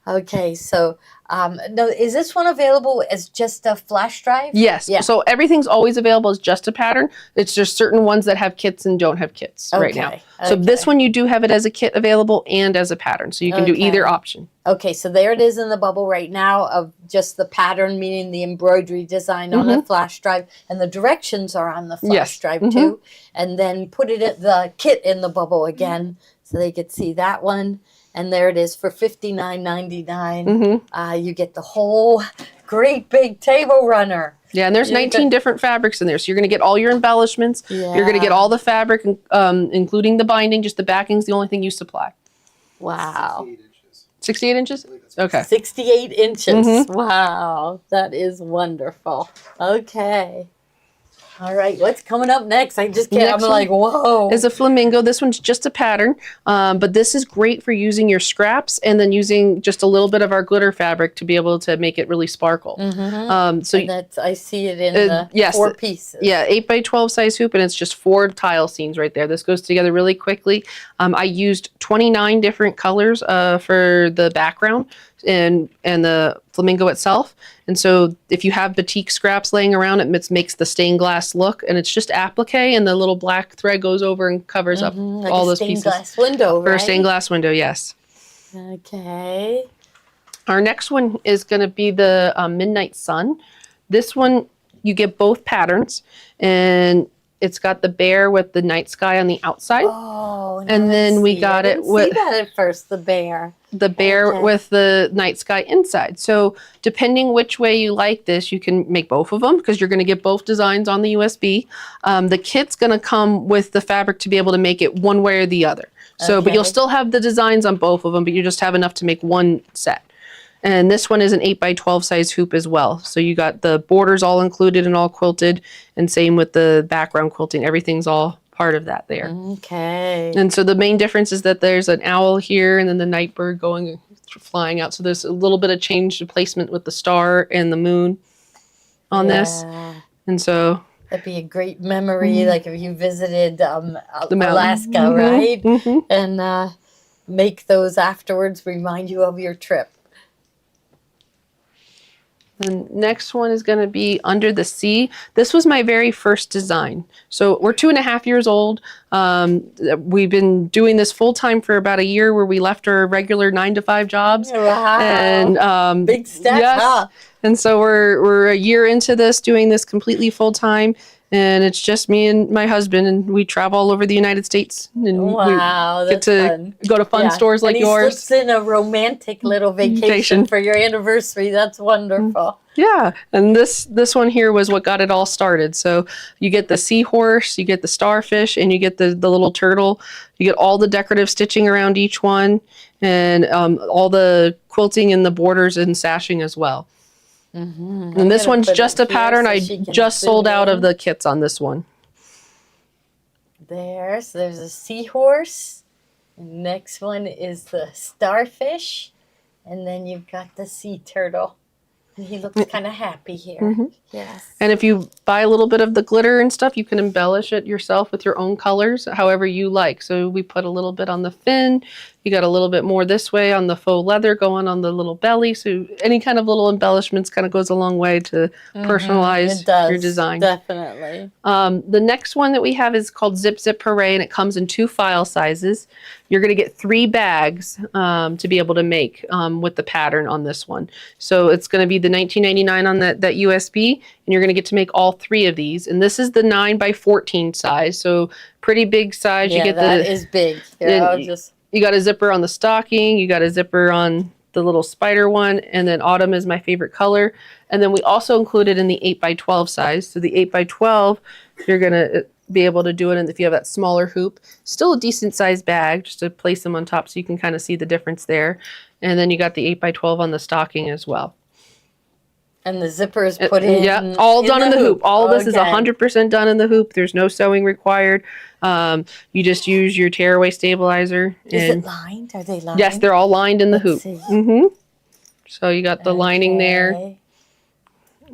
Okay, so no, is this one available as just a flash drive? Yes. Yeah. So everything's always available as just a pattern. It's just certain ones that have kits and don't have kits right now. So this one you do have it as a kit available and as a pattern. So you can do either option. Okay, so there it is in the bubble right now of just the pattern, meaning the embroidery design on the flash drive, and the directions are on the flash drive too. And then put it at the kit in the bubble again so they could see that one. And there it is for $59.99. You get the whole great big table runner. Yeah, and there's 19 different fabrics in there. So you're going to get all your embellishments. Yeah. You're going to get all the fabric, including the binding. Just the backing's the only thing you supply. Wow. 68 inches? Okay. 68 inches. Wow. That is wonderful. Okay. All right. What's coming up next? I just can't. Next I'm like, whoa. Is a flamingo. This one's just a pattern, but this is great for using your scraps and then using just a little bit of our glitter fabric to be able to make it really sparkle. So And that's, I see it in the yes, 4 pieces. Yeah, 8x12 size hoop, and it's just 4 tile seams right there. This goes together really quickly. I used 29 different colors for the background and the flamingo itself. And so if you have batik scraps laying around, it makes the stained glass look, and it's just applique, and the little black thread goes over and covers up Like all a those stained pieces. glass window, For right? a stained glass window, yes. Okay. Our next one is going to be the Midnight Sun. This one, you get both patterns, and it's got the bear with the night sky on the outside. Oh, And then we got it with see that at first, the bear. the bear Okay. with the night sky inside. So depending which way you like this, you can make both of them because you're going to get both designs on the USB. The kit's going to come with the fabric to be able to make it one way or the other. So, but you'll Okay. still have the designs on both of them, but you just have enough to make one set. And this one is an 8x12 size hoop as well. So you got the borders all included and all quilted, and same with the background quilting. Everything's all part of that there. Okay. And so the main difference is that there's an owl here and then the night bird flying out. So there's a little bit of change to placement with the star and the moon on this. Yeah. And so That'd be a great memory, like if you visited mountain. Alaska, right? mhm. And make those afterwards remind you of your trip. The next one is going to be Under the Sea. This was my very first design. So we're 2.5 years old. We've been doing this full time for about a year, where we left our regular 9-to-5 jobs. Wow. And Big step, yes. huh? And so we're a year into this, doing this completely full time. And it's just me and my husband, and we travel all over the United States. And Wow, we get that's to fun. go to fun stores like and he yours. slips in a romantic little vacation for your anniversary. That's wonderful. Yeah, and this one here was what got it all started. So you get the seahorse, you get the starfish, and you get the little turtle. You get all the decorative stitching around each one, and all the quilting and the borders and sashing as well. Mm-hmm. And this one's just a pattern. I just sold out of the kits on this one. So there's a seahorse. Next one is the starfish. And then you've got the sea turtle. And he looks kind of happy here. Mm-hmm. Yes. And if you buy a little bit of the glitter and stuff, you can embellish it yourself with your own colors, however you like. So we put a little bit on the fin. You got a little bit more this way on the faux leather going on the little belly. So any kind of little embellishments kind of goes a long way to personalize your design. Definitely. The next one that we have is called Zip Zip Hooray, and it comes in 2 file sizes. You're going to get 3 bags to be able to make with the pattern on this one. So it's going to be the $19.99 on that USB, and you're going to get to make all 3 of these. And this is the 9x14 size, so pretty big size. Yeah, that is big. You got a zipper on the stocking, you got a zipper on the little spider one, and then autumn is my favorite color. And then we also included in the 8x12 size. So the 8x12, you're going to be able to do it, and if you have that smaller hoop, still a decent sized bag, just to place them on top so you can kind of see the difference there. And then you got the 8x12 on the stocking as well. And the zipper is put in. Yeah, all done in the hoop. All of this is 100% done in the hoop. There's no sewing required. You just use your tearaway stabilizer. Is it lined? Are they lined? Yes, they're all lined in the hoop. See. So you got the lining there,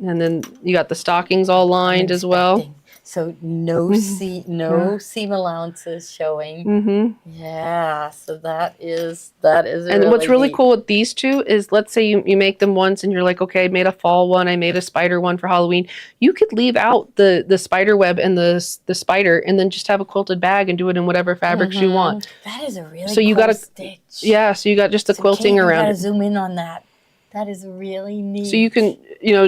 and then you got the stockings all lined as well. So no seam allowances showing. Yeah, so that is And what's really cool with these 2 is, let's say you make them once and you're like, okay, I made a fall one, I made a spider one for Halloween. You could leave out the spider web and the spider, and then just have a quilted bag and do it in whatever fabrics you want. That is a really cool stitch. Yeah, so you got just the quilting around it. You gotta zoom in on that. That is really neat. So you can,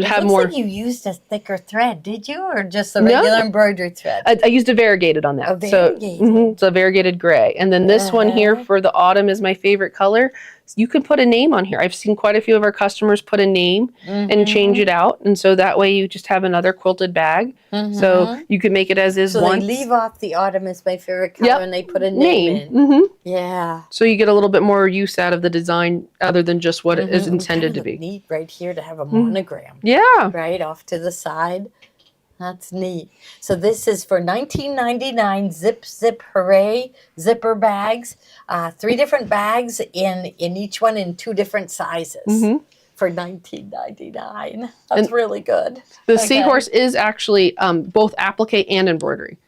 have more. Like you used a thicker thread, did you, or just a regular embroidery thread? I used a variegated on that. A variegated. So it's a variegated gray. And then this one here for the autumn is my favorite color. You can put a name on here. I've seen quite a few of our customers put a name and change it out, and so that way you just have another quilted bag. So you can make it as is. So they leave off the autumn is my favorite color, and they put a name in. Yeah. So you get a little bit more use out of the design, other than just what it is intended to be. Neat right here to have a monogram. Yeah. Right off to the side. That's neat. So this is for $19.99 Zip Zip Hooray zipper bags. 3 different bags in each one in 2 different sizes for $19.99. That's really good. The seahorse is actually both applique and embroidery.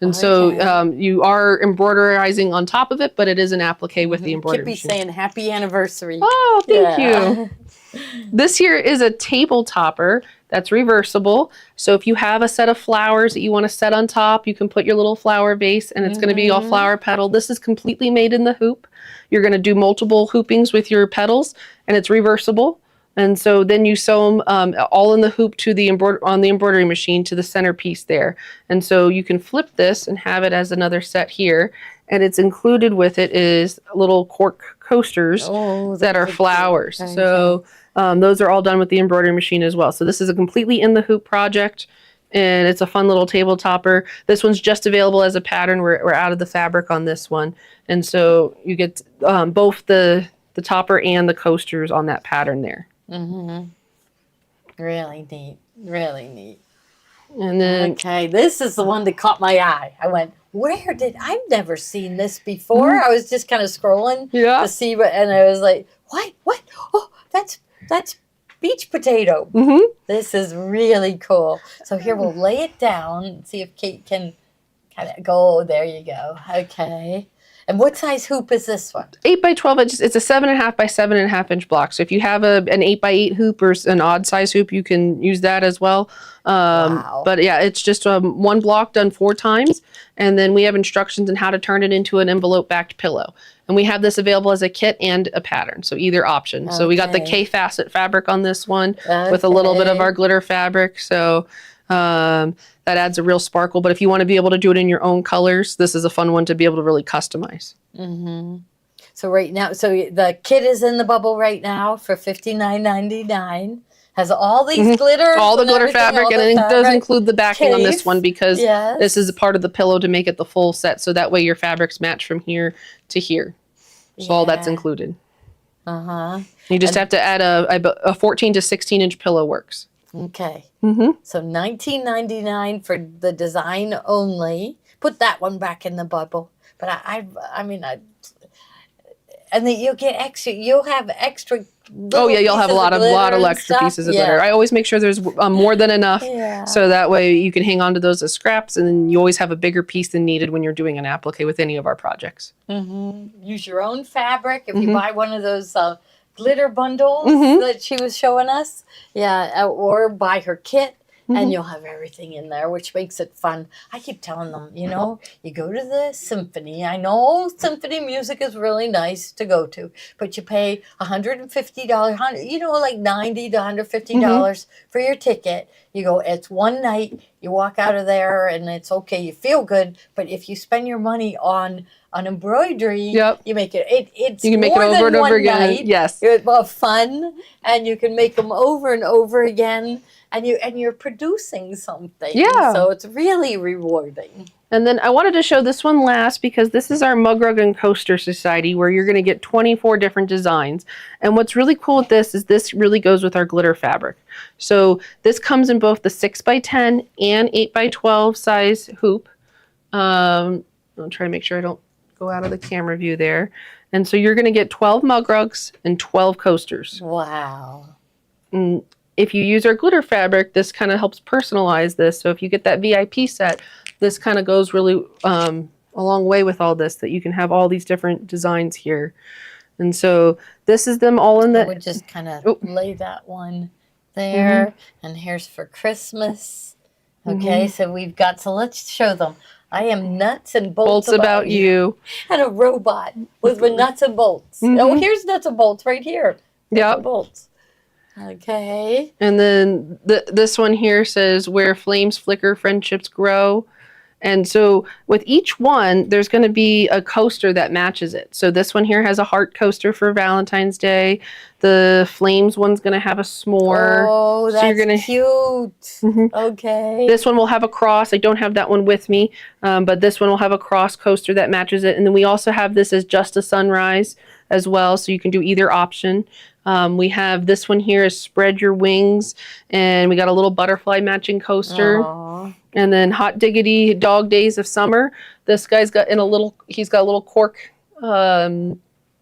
And so you are embroiderizing on top of it, but it is an applique with the embroidery. Kippy's saying happy anniversary. Oh, thank you. This here is a table topper that's reversible. So if you have a set of flowers that you want to set on top, you can put your little flower vase, and it's going to be all flower petal. This is completely made in the hoop. You're going to do multiple hoopings with your petals, and it's reversible. And so then you sew them all in the hoop to the on the embroidery machine to the centerpiece there. And so you can flip this and have it as another set here. And it's included with it is little cork coasters that are flowers. So those are all done with the embroidery machine as well. So this is a completely in the hoop project, and it's a fun little table topper. This one's just available as a pattern. We're out of the fabric on this one. And so you get both the topper and the coasters on that pattern there. Really neat. Really neat. And then this is the one that caught my eye. I went, I've never seen this before. I was just kind of scrolling to see and I was like, what? Oh, that's beach potato. This is really cool. So here we'll lay it down and see if Kate can kind of go. There you go. Okay. And what size hoop is this one? 8x12. It's a 7.5 by 7.5 inch block. So if you have an 8x8 hoop or an odd size hoop, you can use that as well. But yeah, it's just one block done 4 times, and then we have instructions on how to turn it into an envelope backed pillow. And we have this available as a kit and a pattern, so either option. So we got the Okay. K facet fabric on this one with a little bit of our glitter fabric. So that adds a real sparkle. But if you want to be able to do it in your own colors, this is a fun one to be able to really customize. Mm-hmm. So right now, so the kit is in the bubble right now for $59.99. Has all these glitters, All the and glitter everything, fabric, all and the then it does fabric. include the backing on this Case. one because Yes. this is a part of the pillow to make it the full set. So that way your fabrics match from here to here. So all that's Yeah. included. Uh-huh. You just have to add a 14 to 16 inch pillow works. Okay. Mm-hmm. So $19.99 for the design only. Put that one back in the bubble. But I mean, and then you'll get extra. You'll have extra. Oh yeah, you'll have a lot of glitter extra and pieces stuff. of glitter. I always make sure there's more than enough, Yeah. so that way you can hang on to those as scraps, and then you always have a bigger piece than needed when you're doing an applique with any of our projects. Mm-hmm. Use your own fabric if you Mhm. buy one of those glitter bundles Mhm. that she was showing us. Yeah, or buy her kit. Mhm. And you'll have everything in there, which makes it fun. I keep telling them, you know, you go to the symphony. I know symphony music is really nice to go to, but you pay $150, you know, like $90 to $150 for your ticket. You go, it's one night. You walk out of there, and it's okay. You feel good, but if you spend your money on embroidery, Yep. you make it. It's You can make it more over than and over one again. night. Yes. It's fun, and you can make them over and over again. And you're producing something. Yeah. So it's really rewarding. And then I wanted to show this one last because this is our Mug Rug and Coaster Society where you're going to get 24 different designs. And what's really cool with this is this really goes with our glitter fabric. So this comes in both the 6x10 and 8x12 size hoop. I'll try to make sure I don't go out of the camera view there. And so you're going to get 12 mug rugs and 12 coasters. Wow. And if you use our glitter fabric, this kind of helps personalize this. So if you get that VIP set, this kind of goes really a long way with all this, that you can have all these different designs here. And so this is them all in I the... would just kind of lay that one there. And here's for Christmas. Okay, so we've got, so let's show them. I am nuts and bolts about you. And a robot with the nuts and bolts. Oh, here's nuts and bolts right here. Yep. Bolts. Okay. And then this one here says, where flames flicker, friendships grow. And so with each one, there's going to be a coaster that matches it. So this one here has a heart coaster for Valentine's Day. The flames one's going to have a s'more. Oh, that's so you're gonna, cute. Okay. This one will have a cross. I don't have that one with me, but this one will have a cross coaster that matches it. And then we also have this as just a sunrise as well, so you can do either option. We have this one here is spread your wings, and we got a little butterfly matching coaster. Aww. And then Hot Diggity Dog Days of Summer. This guy's got he's got a little cork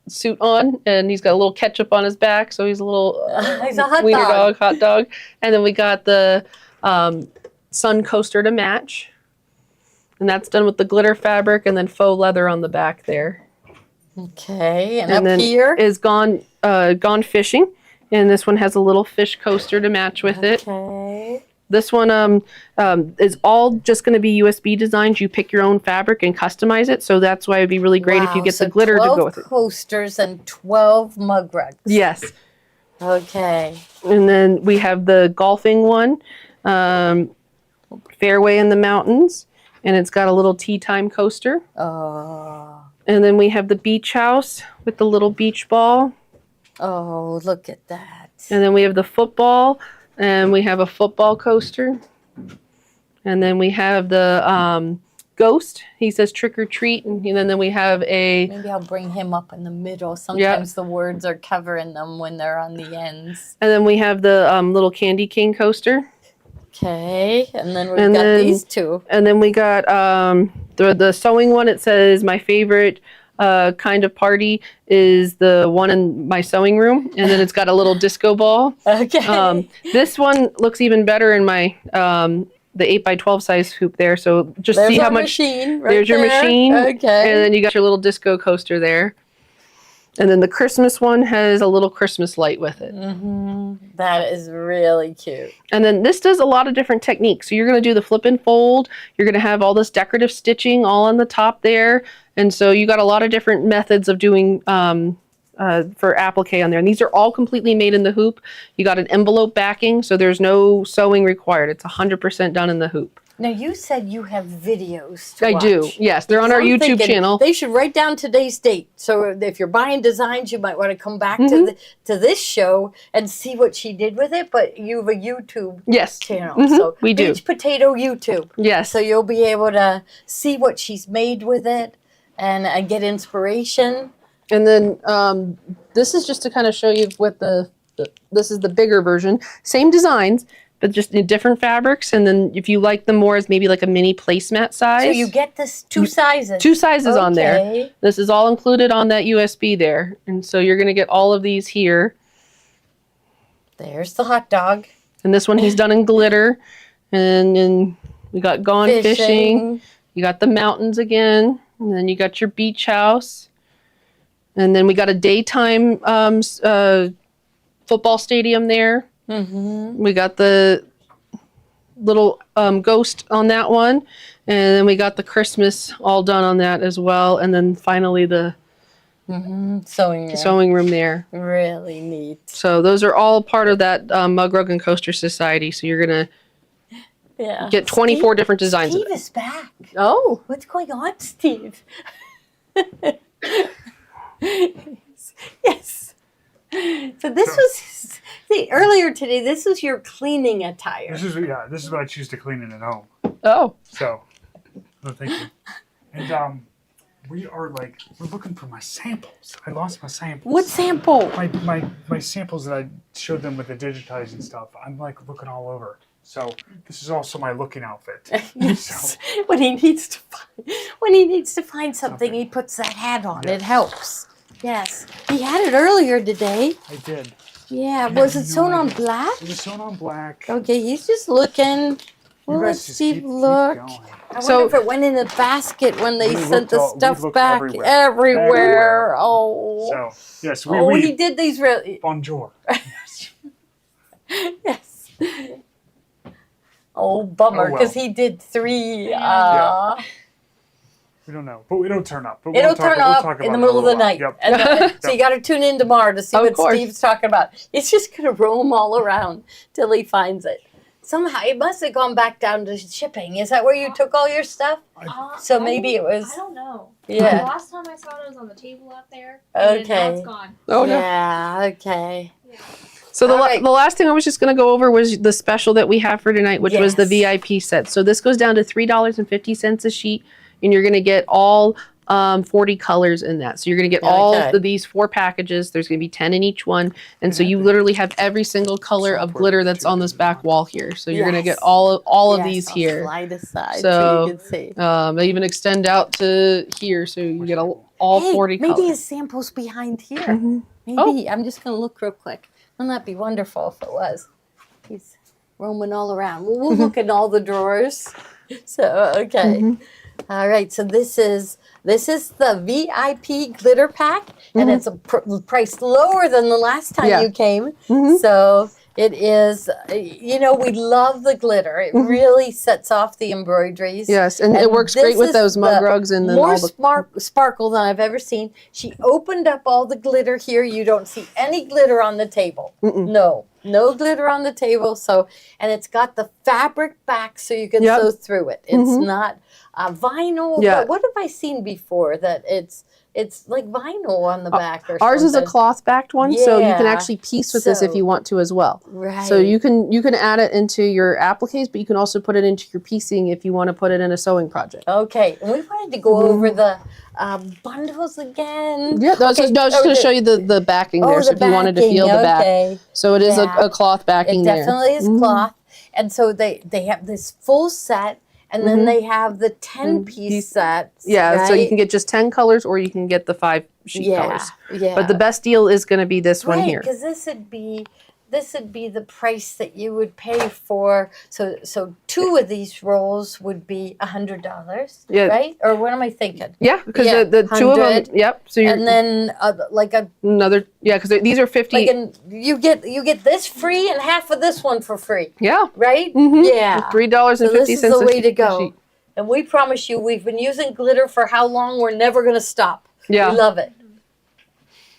suit on, and he's got a little ketchup on his back, so he's a little he's a hot wiener dog. hot dog. And then we got the sun coaster to match, and that's done with the glitter fabric and then faux leather on the back there. Okay, and And up then here is Gone Fishing, and this one has a little fish coaster to match with it. Okay. This one is all just going to be USB designs. You pick your own fabric and customize it. So that's why it'd be really great if you get so the glitter to 12 go with it. coasters and 12 mug rugs. Yes. Okay. And then we have the golfing one, Fairway in the Mountains, and it's got a little tea time coaster. Oh. And then we have the beach house with the little beach ball. Oh, look at that. And then we have the football, and we have a football coaster. And then we have the ghost. He says trick or treat. And then we have a... Maybe I'll bring him up in the middle. Sometimes the words are covering them when they're on the ends. And then we have the little candy cane coaster. Okay. And then we've got these two. And then we got the sewing one. It says my favorite kind of party is the one in my sewing room. And then it's got a little disco ball. Okay. This one looks even better in my... the 8x12 size hoop there. So just There's see how our much. Machine right there's your there. machine. Okay. And then you got your little disco coaster there. And then the Christmas one has a little Christmas light with it. That is really cute. And then this does a lot of different techniques. So you're going to do the flip and fold. You're going to have all this decorative stitching all on the top there. And so you got a lot of different methods of doing for applique on there. And these are all completely made in the hoop. You got an envelope backing, so there's no sewing required. It's 100% done in the hoop. Now, you said you have videos to I watch. do. Yes, they're on our I'm YouTube thinking channel. They should write down today's date. So if you're buying designs, you might want to come back to this show and see what she did with it. But you have a YouTube Yes. channel. So we do. Beach Potato YouTube. Yes. So you'll be able to see what she's made with it and get inspiration. And then this is just to kind of show you what this is the bigger version. Same designs, but just in different fabrics. And then if you like them more as maybe like a mini placemat size. So you get this two sizes. Two sizes on there. Okay. This is all included on that USB there. And so you're going to get all of these here. There's the hot dog. And this one he's done in glitter. And then we got Gone Fishing. You got the mountains again. And then you got your beach house. And then we got a daytime football stadium there. We got the little ghost on that one. And then we got the Christmas all done on that as well. And then finally the sewing room there. Really neat. So those are all part of that Mug Rug and Coaster Society. So you're going to get 24 different designs Steve of it. is back. Oh. What's going on, Steve? Yes. So this was earlier today. This was your cleaning attire. This is what I choose to clean in at home. Oh. So, no, thank you. And we're looking for my samples. I lost my samples. What sample? My samples that I showed them with the digitizing stuff. I'm like looking all over. So this is also my looking outfit. Yes. So, When he needs to find something, he puts that hat on. It helps. Yes. He had it earlier today. I did. Yeah. I Was have it no sewn on idea. black? It was sewn on black. Okay, he's just looking. Well, You let's guys just see. keep Look. going. I So- wonder if it went in the basket when they We sent looked the all- we stuff looked back. everywhere. Everywhere. Everywhere. Oh. So yes, Oh, we he did these really. bonjour. Yes. Yes. Oh, bummer, Oh, well. because he did 3. Yeah. We don't know, but we don't turn up. But It'll we'll turn talk up about in the it middle of the in a night. little while. And so you got to tune in tomorrow to see Of what course. Steve's talking about. It's just going to roam all around till he finds it. Somehow, it must have gone back down to shipping. Is that where you took all your stuff? So maybe it was. I don't know. Yeah. The last time I saw it was on the table out there. And now Okay. it's gone. Oh, no. Yeah, okay. So All right. the last thing I was just going to go over was the special that we have for tonight, which was the Yes. VIP set. So this goes down to $3.50 a sheet, and you're going to get all 40 colors in that. So you're going to get all Okay. of these 4 packages. There's going to be 10 in each one. And so you literally have every single color of glitter that's on this back wall here. So you're going to get Yes. all of Yes, these I'll here. slide aside so So, you can see. They even extend out to here. So you get all Hey, 40 maybe colors. his sample's behind here. Mhm. Maybe. Oh. I'm just going to look real quick. Wouldn't that be wonderful if it was? He's roaming all around. We'll look in all the drawers. So, okay. Mhm. All right. So this is the VIP glitter pack, and it's a price lower than the last time Yeah. you came. Mhm. So it is, we love the glitter. It really sets off the embroideries. Yes, and it And works great this with is those mug the rugs and then more all the sparkle than I've ever seen. She opened up all the glitter here. You don't see any glitter on the table. Mm-mm. No glitter on the table. So, and it's got the fabric back so you can Yep. sew through it. It's Mhm. not vinyl. Yeah. But what have I seen before that it's like vinyl on the back or Ours is a something? cloth backed one, so you can Yeah. actually piece with this if So- you want to as well. Right. So you can add it into your appliques, but you can also put it into your piecing if you want to put it in a sewing project. Okay, and we wanted to go over the bundles again. Yeah, no, I was just going to show you the backing there, so if you wanted to feel the back. Okay. So it is Yeah. a cloth backing It there. definitely is Mhm. cloth. And so they have this full set, and then they have the 10-piece sets. Yeah, so you right? can get just 10 colors or you can get the 5 sheet yeah, colors. Yeah. But the best deal is going to be this one here. because this would be this would be the price that you would pay for. So 2 of these rolls would be $100, Yeah. right? Or what am I thinking? Yeah, because Yeah, the 2 of them. 100. Yep. So you're And then like a another. Yeah, because these are 50. like you get this free and half of this one for free, yeah. right? Mhm. Yeah. $3.50. So this is the way to a go. sheet. And we promise you, we've been using glitter for how long? We're never going to stop. Yeah. We love it.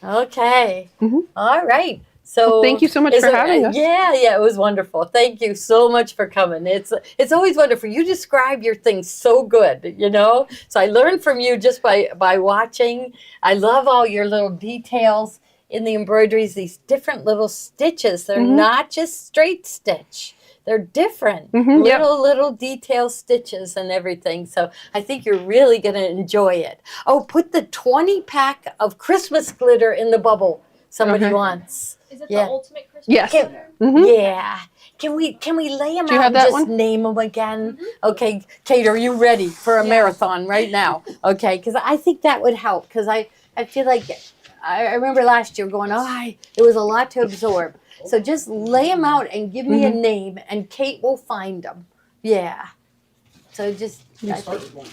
Okay. Mhm. All right. So Well, thank you so much is for having us. Yeah, it was wonderful. Thank you so much for coming. It's always wonderful. You describe your things so good, you know. So I learned from you just by watching. I love all your little details in the embroideries. These different little stitches. They're Mhm. not just straight stitch. They're different, Mhm, yep. little detail stitches and everything. So I think you're really going to enjoy it. Oh, put the 20-pack of Christmas glitter in the bubble. Somebody Okay. wants. Is it Yeah. the ultimate Christmas Yes. glitter? Mhm. Yeah. Can we lay them Do you out have and that just one? name them again? Okay, Kate, are you ready for a marathon right now? Okay, because I think that would help. Because I feel like I remember last year going, it was a lot to absorb. So just lay them out and give me a name, and Kate will find them. Yeah. So just. I think,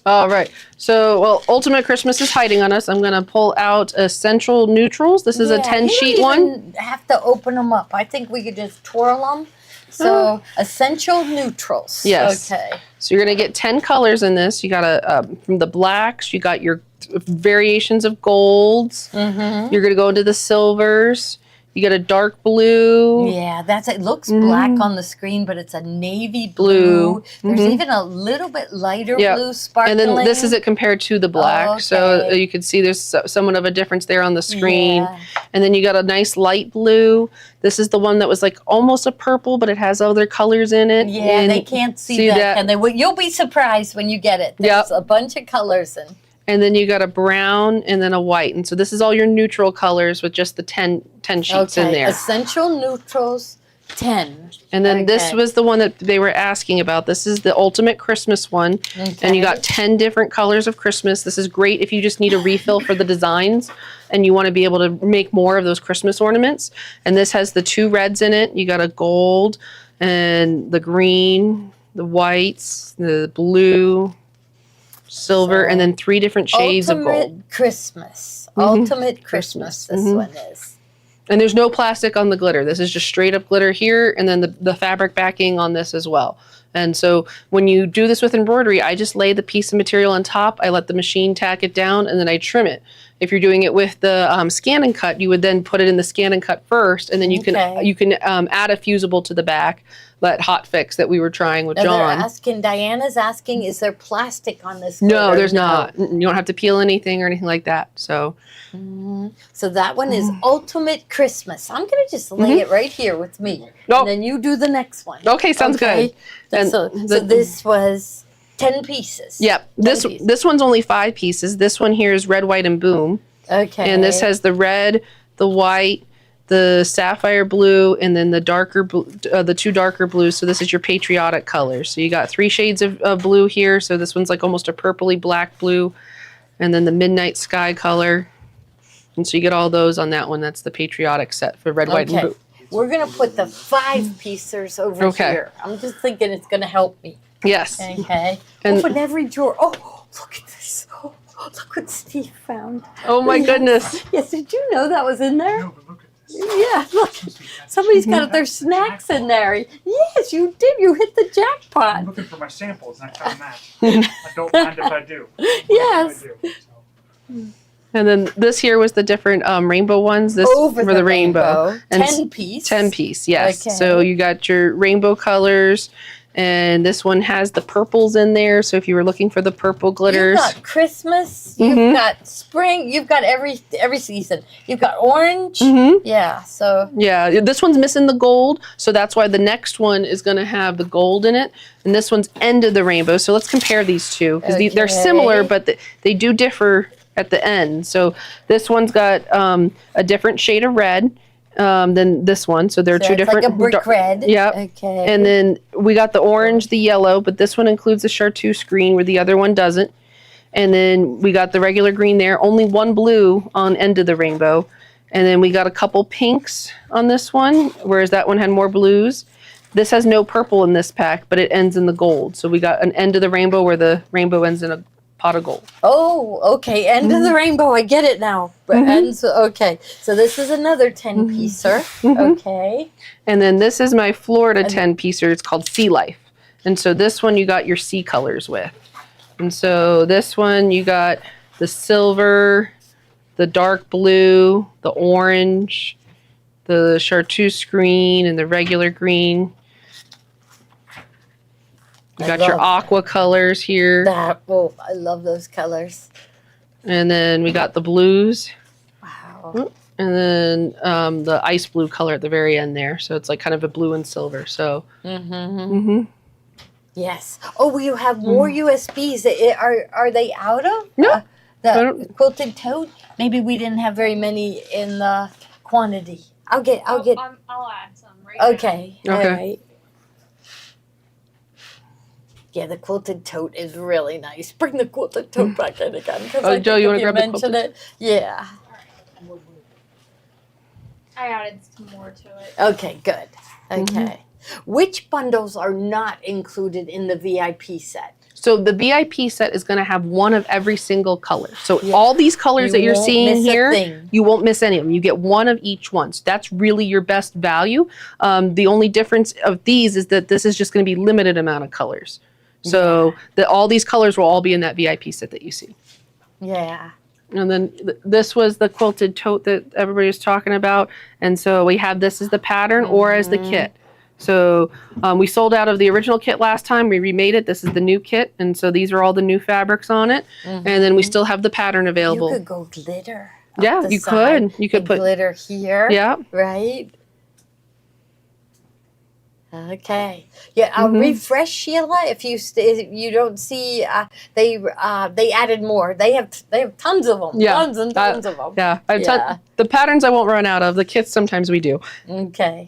All right. So, well, Ultimate Christmas is hiding on us. I'm going to pull out Essential Neutrals. This is a yeah, 10-sheet you one. don't even have to open them up. I think we could just twirl them. So essential neutrals. Yes. Okay. So you're going to get 10 colors in this. You got from the blacks, you got your variations of golds. Mm-hmm. You're going to go into the silvers. You got a dark blue. Yeah, it looks black on the screen, but it's a navy blue. Blue. There's Mhm. even a little bit lighter Yep. blue sparkling. And then this is it compared to the black. So Okay. you can see there's somewhat of a difference there on the screen. Yeah. And then you got a nice light blue. This is the one that was like almost a purple, but it has other colors in it. Yeah, And they can't see that, can they? Well, you'll be surprised when you get it. There's a bunch of colors in. And then you got a brown and then a white. And so this is all your neutral colors with just the 10 sheets in there. Essential neutrals, 10. And then this Okay. was the one that they were asking about. This is the Ultimate Christmas one. And you got 10 different colors of Christmas. This is great if you just need a refill for the designs and you want to be able to make more of those Christmas ornaments. And this has the 2 reds in it. You got a gold and the green, the whites, the blue, silver, and then 3 different shades of gold. Ultimate Christmas. Ultimate Christmas, this one is. And there's no plastic on the glitter. This is just straight up glitter here, and then the fabric backing on this as well. And so when you do this with embroidery, I just lay the piece of material on top, I let the machine tack it down, and then I trim it. If you're doing it with the scan and cut, you would then put it in the scan and cut first, and then you can add a fusible to the back, that hot fix that we were trying with Now John. Diana's asking, is there plastic on this No, glitter? there's not. You don't have to peel anything or anything like that. So So that one is Ultimate Christmas. I'm going to just lay it right here with me. Nope. And then you do the next one. okay, sounds good. And So this was 10 pieces. Yep. 10 pieces. This one's only 5 pieces. This one here is red, white, and boom. Okay. And this has the red, the white, the sapphire blue, and then the darker the 2 darker blues. So this is your patriotic colors. So you got 3 shades of blue here. So this one's like almost a purpley black blue, and then the midnight sky color. And so you get all those on that one. That's the patriotic set for red, white, and blue. We're going to put the 5-piecers over here. I'm just thinking it's going to help me. Yes. Okay. And- Open every drawer. Oh, look at this. Oh, look what Steve found. Oh my goodness. Yes, did you know that was in there? No, but look at this. Yeah, look. Somebody's got their snacks in there. Yes, you did. You hit the I'm jackpot. looking for my samples and I found that. I don't mind if I do. Yes. I do, so. And then this here was the different rainbow ones. This Over for the rainbow. And 10 piece. 10 piece, yes. Okay. So you got your rainbow colors, and this one has the purples in there. So if you were looking for the purple glitters, You've got Christmas. You've got spring. You've got every season. You've got orange. Yeah. So yeah, this one's missing the gold, so that's why the next one is going to have the gold in it, and this one's end of the rainbow. So let's compare these two because they're similar, but they do differ at the end. So this one's got a different shade of red than this one. So there are 2 it's different. like a brick red. Yep. Okay. And then we got the orange, the yellow, but this one includes the chartreuse green where the other one doesn't. And then we got the regular green there, only 1 blue on end of the rainbow. And then we got a couple pinks on this one, whereas that one had more blues. This has no purple in this pack, but it ends in the gold. So we got an end of the rainbow where the rainbow ends in a pot of gold. Oh, okay. End of the rainbow. I get it now. Ends, okay. So this is another 10-piecer. Okay. And then this is my Florida 10-piecer. It's called Sea Life. And so this one you got your sea colors with. And so this one you got the silver, the dark blue, the orange, the chartreuse green, and the regular green. You got your aqua colors here. Oh, I love those colors. And then we got the blues. Wow. And then the ice blue color at the very end there. So it's like kind of a blue and silver. So. Yes. Oh, you have more USBs. Are they out of? No. The quilted tote? Maybe we didn't have very many in the quantity. I'll get. I'll add some right Okay. Okay. All right. Yeah, the quilted tote is really nice. Bring the quilted tote back in again. Oh, Joe, you want to grab the mention quilted? it? Yeah. now. I added some more to it. Okay, good. Okay. Which bundles are not included in the VIP set? So the VIP set is going to have one of every single color. So all these colors that you're won't seeing miss a here, thing. you won't miss any of them. You get one of each one. So that's really your best value. The only difference of these is that this is just going to be limited amount of colors. So all these colors will all be in that VIP set that you see. Yeah. And then this was the quilted tote that everybody was talking about. And so we have this as the pattern or as the kit. So we sold out of the original kit last time. We remade it. This is the new kit. And so these are all the new fabrics on it. And then we still have the pattern available. You could go glitter. Yeah, you could. You could put glitter here. Yeah. Right? Okay. Yeah. Refresh, Sheila. If you don't see, they added more. They have tons of them. Yeah. Tons and tons of them. Yeah. The patterns I won't run out of. The kits sometimes we do. Okay.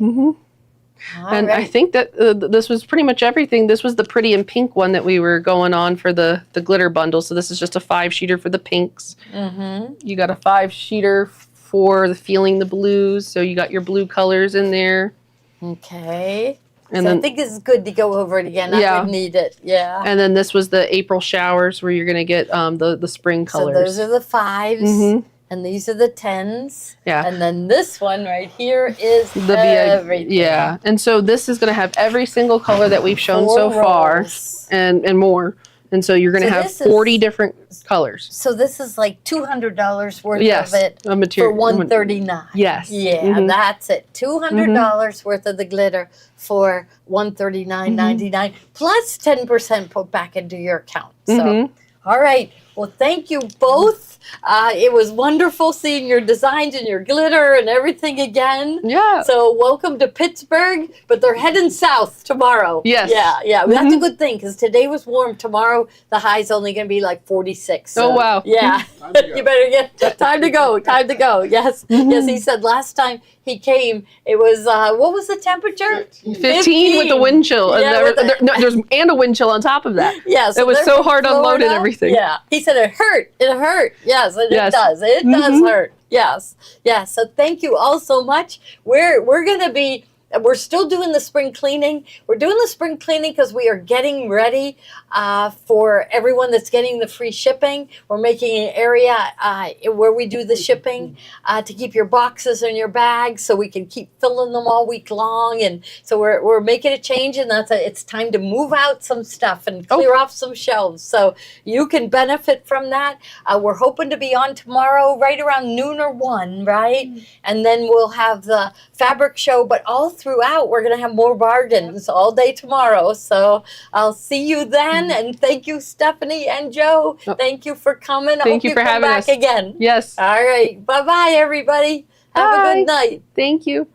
And I think that this was pretty much everything. This was the pretty and pink one that we were going on for the glitter bundle. So this is just a 5-sheeter for the pinks. You got a 5-sheeter for the feeling the blues. So you got your blue colors in there. Okay. And so then, I think it's good to go over it again. I would need it. Yeah. And then this was the April showers where you're going to get the spring colors. So those are the 5s. And these are the 10s. Yeah. And then this one right here is the everything. Yeah. And so this is going to have every single color that we've shown so far and more. And so you're going to have 40 different colors. So this is like $200 worth Yes, of it a material for $139. Yes. Yeah, that's it. $200 worth of the glitter for $139.99 plus 10% put back into your account. So, all right. Well, thank you both. It was wonderful seeing your designs and your glitter and everything again. Yeah. So welcome to Pittsburgh, but they're heading south tomorrow. Yes. Yeah. That's a good thing because today was warm. Tomorrow the high's only going to be like 46. So, Oh, wow. Yeah. You better get time to go. Time to go. Yes. Yes. He said last time he came, it was what was the temperature? 15 with the wind chill. Yeah, There's a wind chill on top of that. Yeah, it was they're so from hard to unload and Florida. everything. Yeah, he said it hurt. It hurt. Yes, it does. It does hurt. Yes. So thank you all so much. We're gonna be. We're still doing the spring cleaning. We're doing the spring cleaning because we are getting ready for everyone that's getting the free shipping. We're making an area where we do the shipping to keep your boxes and your bags so we can keep filling them all week long. And so we're making a change, and it's time to move out some stuff and clear off some shelves. So you can benefit from that. We're hoping to be on tomorrow right around noon or 1, right? And then we'll have the fabric show, but all throughout we're going to have more bargains all day tomorrow. So I'll see you then. And thank you, Stephanie and Joe. Thank you for coming. Thank you for having us again. Yes. All right. Bye-bye, everybody. Have a good night. Thank you.